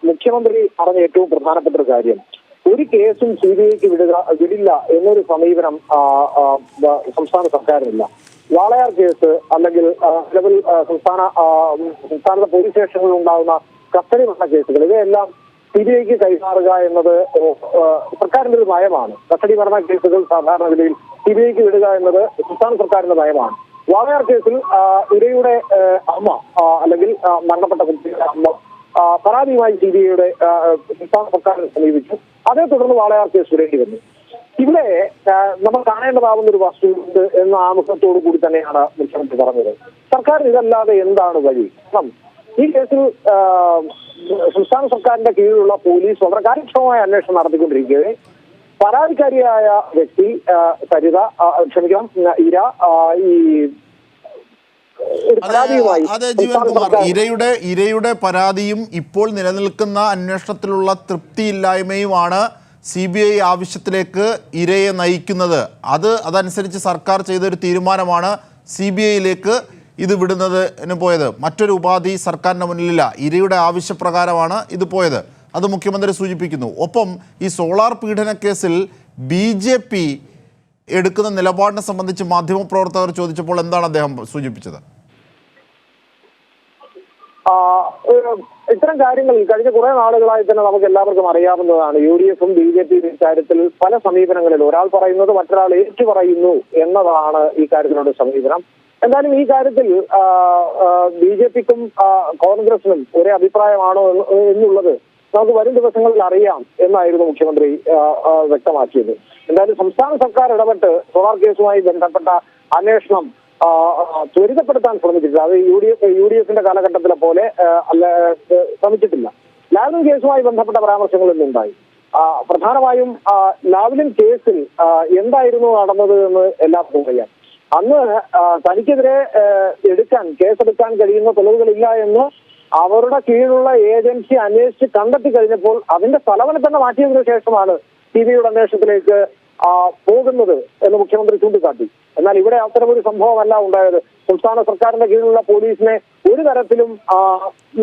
മുഖ്യമന്ത്രി പറഞ്ഞ ഏറ്റവും പ്രധാനപ്പെട്ട ഒരു കാര്യം, ഒരു കേസും CBIക്ക് വിടില്ല എന്നൊരു സമീപനം സംസ്ഥാന സർക്കാരിനില്ല. വാളയാർ കേസ് അല്ലെങ്കിൽ നിലവിൽ സംസ്ഥാനത്തെ പോലീസ് സ്റ്റേഷനുകളിൽ ഉണ്ടാകുന്ന കസ്റ്റഡി മരണ കേസുകൾ ഇവയെല്ലാം CBIക്ക് കൈമാറുക എന്നത് സർക്കാരിന്റെ ഒരു നയമാണ്. കസ്റ്റഡി മരണ കേസുകൾ സാധാരണ നിലയിൽ CBIക്ക് വിടുക എന്നത് സംസ്ഥാന സർക്കാരിന്റെ നയമാണ്. വാളയാർ കേസിൽ ഇരയുടെ അമ്മ അല്ലെങ്കിൽ മരണപ്പെട്ട കുട്ടിയുടെ അമ്മ പരാതിയുമായി CBIയുടെ സംസ്ഥാന സർക്കാരിനെ സമീപിച്ചു. അതേ തുടർന്ന് വാളയാർ കേസ് വിടേണ്ടി വന്നു. ഇവിടെ നമ്മൾ കാണേണ്ടതാവുന്ന ഒരു വസ്തുണ്ട് എന്ന ആമുഖത്തോടു കൂടി തന്നെയാണ് മുഖ്യമന്ത്രി പറഞ്ഞത്. സർക്കാരിന് ഇതല്ലാതെ എന്താണ് വഴി? കാരണം ഈ കേസിൽ സംസ്ഥാന സർക്കാരിന്റെ കീഴിലുള്ള പോലീസ് വളരെ കാര്യക്ഷമമായ അന്വേഷണം നടത്തിക്കൊണ്ടിരിക്കുകയെ പരാതിക്കാരിയായ വ്യക്തി ഇര ഈ അതെ ജീവൻ കുമാർ, ഇരയുടെ പരാതിയും ഇപ്പോൾ നിലനിൽക്കുന്ന അന്വേഷണത്തിലുള്ള തൃപ്തിയില്ലായ്മയുമാണ് CBI ആവശ്യത്തിലേക്ക് ഇരയെ നയിക്കുന്നത്. അതനുസരിച്ച് സർക്കാർ ചെയ്തൊരു തീരുമാനമാണ് CBIയിലേക്ക് ഇത് വിടുന്നതിന് പോയത്. മറ്റൊരു ഉപാധി സർക്കാരിന് മുന്നിലില്ല. ഇരയുടെ ആവശ്യപ്രകാരമാണ് ഇത് പോയത്. അത് മുഖ്യമന്ത്രി സൂചിപ്പിക്കുന്നു. ഒപ്പം ഈ സോളാർ പീഡന കേസിൽ BJP എടുക്കുന്ന നിലപാടിനെ സംബന്ധിച്ച് മാധ്യമപ്രവർത്തകർ ചോദിച്ചപ്പോൾ എന്താണ് അദ്ദേഹം സൂചിപ്പിച്ചത്? ഇത്തരം കാര്യങ്ങൾ കഴിഞ്ഞ കുറെ നാളുകളായി തന്നെ നമുക്ക് എല്ലാവർക്കും അറിയാവുന്നതാണ്. UDFും BJPയും ഇക്കാര്യത്തിൽ പല സമീപനങ്ങളിൽ ഒരാൾ പറയുന്നത് മറ്റൊരാൾ ഏറ്റു പറയുന്നു എന്നതാണ് ഈ കാര്യത്തിലുള്ള സമീപനം. എന്തായാലും ഈ കാര്യത്തിൽ BJPക്കും കോൺഗ്രസിനും ഒരേ അഭിപ്രായമാണോ എന്നുള്ളത് നമുക്ക് വരും ദിവസങ്ങളിൽ അറിയാം എന്നായിരുന്നു മുഖ്യമന്ത്രി വ്യക്തമാക്കിയത്. എന്തായാലും സംസ്ഥാന സർക്കാർ ഇടപെട്ട് സോളാർ കേസുമായി ബന്ധപ്പെട്ട അന്വേഷണം ത്വരിതപ്പെടുത്താൻ ശ്രമിച്ചിട്ടില്ല. അത് UDFിന്റെ കാലഘട്ടത്തിലെ പോലെ ശ്രമിച്ചിട്ടില്ല. ലാവ്ലിൻ കേസുമായി ബന്ധപ്പെട്ട പരാമർശങ്ങളൊന്നും ഉണ്ടായി. പ്രധാനമായും ലാവ്ലിൻ കേസിൽ എന്തായിരുന്നു നടന്നത് എന്ന് എല്ലാവർക്കും അറിയാം. അന്ന് തനിക്കെതിരെ കേസെടുക്കാൻ കഴിയുന്ന തെളിവുകളില്ല എന്ന് അവരുടെ കീഴിലുള്ള ഏജൻസി അന്വേഷിച്ച് കണ്ടെത്തി കഴിഞ്ഞപ്പോൾ അതിന്റെ സ്ഥലവനെ തന്നെ മാറ്റിയതിനു ശേഷമാണ് CBIയുടെ അന്വേഷണത്തിലേക്ക് പോകുന്നത് എന്ന് മുഖ്യമന്ത്രി ചൂണ്ടിക്കാട്ടി. എന്നാൽ ഇവിടെ അത്തരമൊരു സംഭവമല്ല ഉണ്ടായത്. സംസ്ഥാന സർക്കാരിന്റെ കീഴിലുള്ള പോലീസിനെ ഒരു തരത്തിലും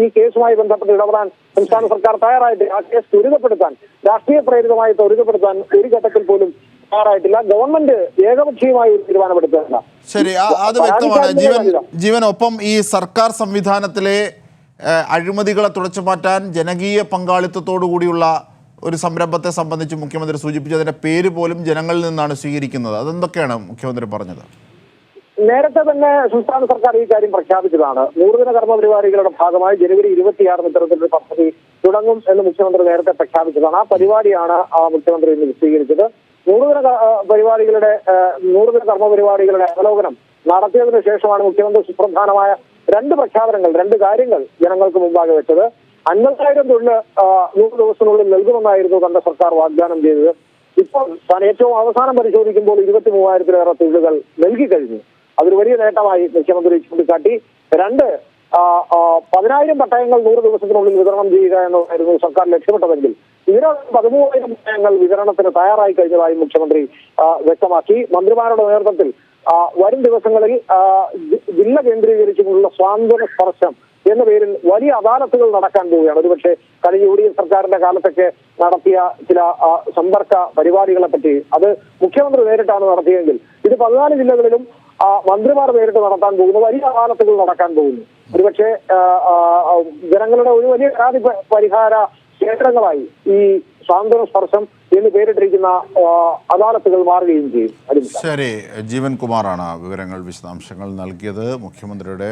ഈ കേസുമായി ബന്ധപ്പെട്ട് ഇടപെടാൻ സംസ്ഥാന സർക്കാർ തയ്യാറായിട്ടില്ല. ആ കേസ് ത്വരിതപ്പെടുത്താൻ, രാഷ്ട്രീയ പ്രേരിതമായി ത്വരിതപ്പെടുത്താൻ ഒരു ഘട്ടത്തിൽ പോലും തയ്യാറായിട്ടില്ല. ഗവൺമെന്റ് ഏകപക്ഷീയമായി ഒരു തീരുമാനമെടുത്തില്ല. ശരി, അത് വ്യക്തമാണ്. ജീവൻ ഒപ്പം ഈ സർക്കാർ സംവിധാനത്തിലെ അഴിമതികളെ തുടച്ചു മാറ്റാൻ ജനകീയ പങ്കാളിത്തത്തോടു കൂടിയുള്ള ഒരു സംരംഭത്തെ സംബന്ധിച്ച് മുഖ്യമന്ത്രി സൂചിപ്പിച്ചു. അതിന്റെ പേര് പോലും ജനങ്ങളിൽ നിന്നാണ് സ്വീകരിക്കുന്നത്. അതെന്തൊക്കെയാണ് മുഖ്യമന്ത്രി പറഞ്ഞത്? നേരത്തെ തന്നെ സംസ്ഥാന സർക്കാർ ഈ കാര്യം പ്രഖ്യാപിച്ചതാണ്. 100 ദിന കർമ്മ പരിപാടികളുടെ ഭാഗമായി ജനുവരി 26 ഇത്തരത്തിലൊരു പദ്ധതി തുടങ്ങും എന്ന് മുഖ്യമന്ത്രി നേരത്തെ പ്രഖ്യാപിച്ചതാണ്. ആ പരിപാടിയാണ് മുഖ്യമന്ത്രി ഇന്ന് വിശദീകരിച്ചത്. 100 ദിന കർമ്മ പരിപാടികളുടെ അവലോകനം നടത്തിയതിനു ശേഷമാണ് മുഖ്യമന്ത്രി സുപ്രധാനമായ 2 കാര്യങ്ങൾ ജനങ്ങൾക്ക് മുമ്പാകെ വെച്ചത്. 50,000 തൊഴിൽ 100 ദിവസത്തിനുള്ളിൽ നൽകുമെന്നായിരുന്നു തന്റെ സർക്കാർ വാഗ്ദാനം ചെയ്തത്. ഇപ്പോൾ താൻ ഏറ്റവും അവസാനം പരിശോധിക്കുമ്പോൾ 23,000-ലേറെ തൊഴിലുകൾ നൽകി കഴിഞ്ഞു. അതൊരു വലിയ നേട്ടമായി മുഖ്യമന്ത്രി ചൂണ്ടിക്കാട്ടി. 2 10,000 പട്ടയങ്ങൾ 100 ദിവസത്തിനുള്ളിൽ വിതരണം ചെയ്യുക എന്നതായിരുന്നു സർക്കാർ ലക്ഷ്യമിട്ടതെങ്കിൽ ഇതിനകം 13,000 പട്ടയങ്ങൾ വിതരണത്തിന് തയ്യാറായി കഴിഞ്ഞതായി മുഖ്യമന്ത്രി വ്യക്തമാക്കി. മന്ത്രിമാരുടെ നേതൃത്വത്തിൽ വരും ദിവസങ്ങളിൽ ജില്ല കേന്ദ്രീകരിച്ചുകൊണ്ടുള്ള സ്വാതന്ത്ര്യ സ്പർശം എന്ന പേരിൽ വലിയ അദാലത്തുകൾ നടക്കാൻ പോവുകയാണ്. ഒരുപക്ഷെ കഴിഞ്ഞ UDF സർക്കാരിന്റെ കാലത്തൊക്കെ നടത്തിയ ചില സമ്പർക്ക പരിപാടികളെ പറ്റി അത് മുഖ്യമന്ത്രി നേരിട്ടാണ് നടത്തിയെങ്കിൽ ഇത് 14 ജില്ലകളിലും മന്ത്രിമാർ നേരിട്ട് നടത്താൻ പോകുന്നു. വലിയ അദാലത്തുകൾ നടക്കാൻ പോകുന്നു. ഒരുപക്ഷെ ജനങ്ങളുടെ ഒരു വലിയ പരാതി പരിഹാര കേന്ദ്രങ്ങളായി ഈ സ്വാതന്ത്ര്യ സ്പർശം എന്ന് പേരിട്ടിരിക്കുന്ന അദാലത്തുകൾ മാറുകയും ചെയ്യും. ശരി, ജീവൻ കുമാറാണ് വിവരങ്ങൾ വിശദാംശങ്ങൾ നൽകിയത്. മുഖ്യമന്ത്രിയുടെ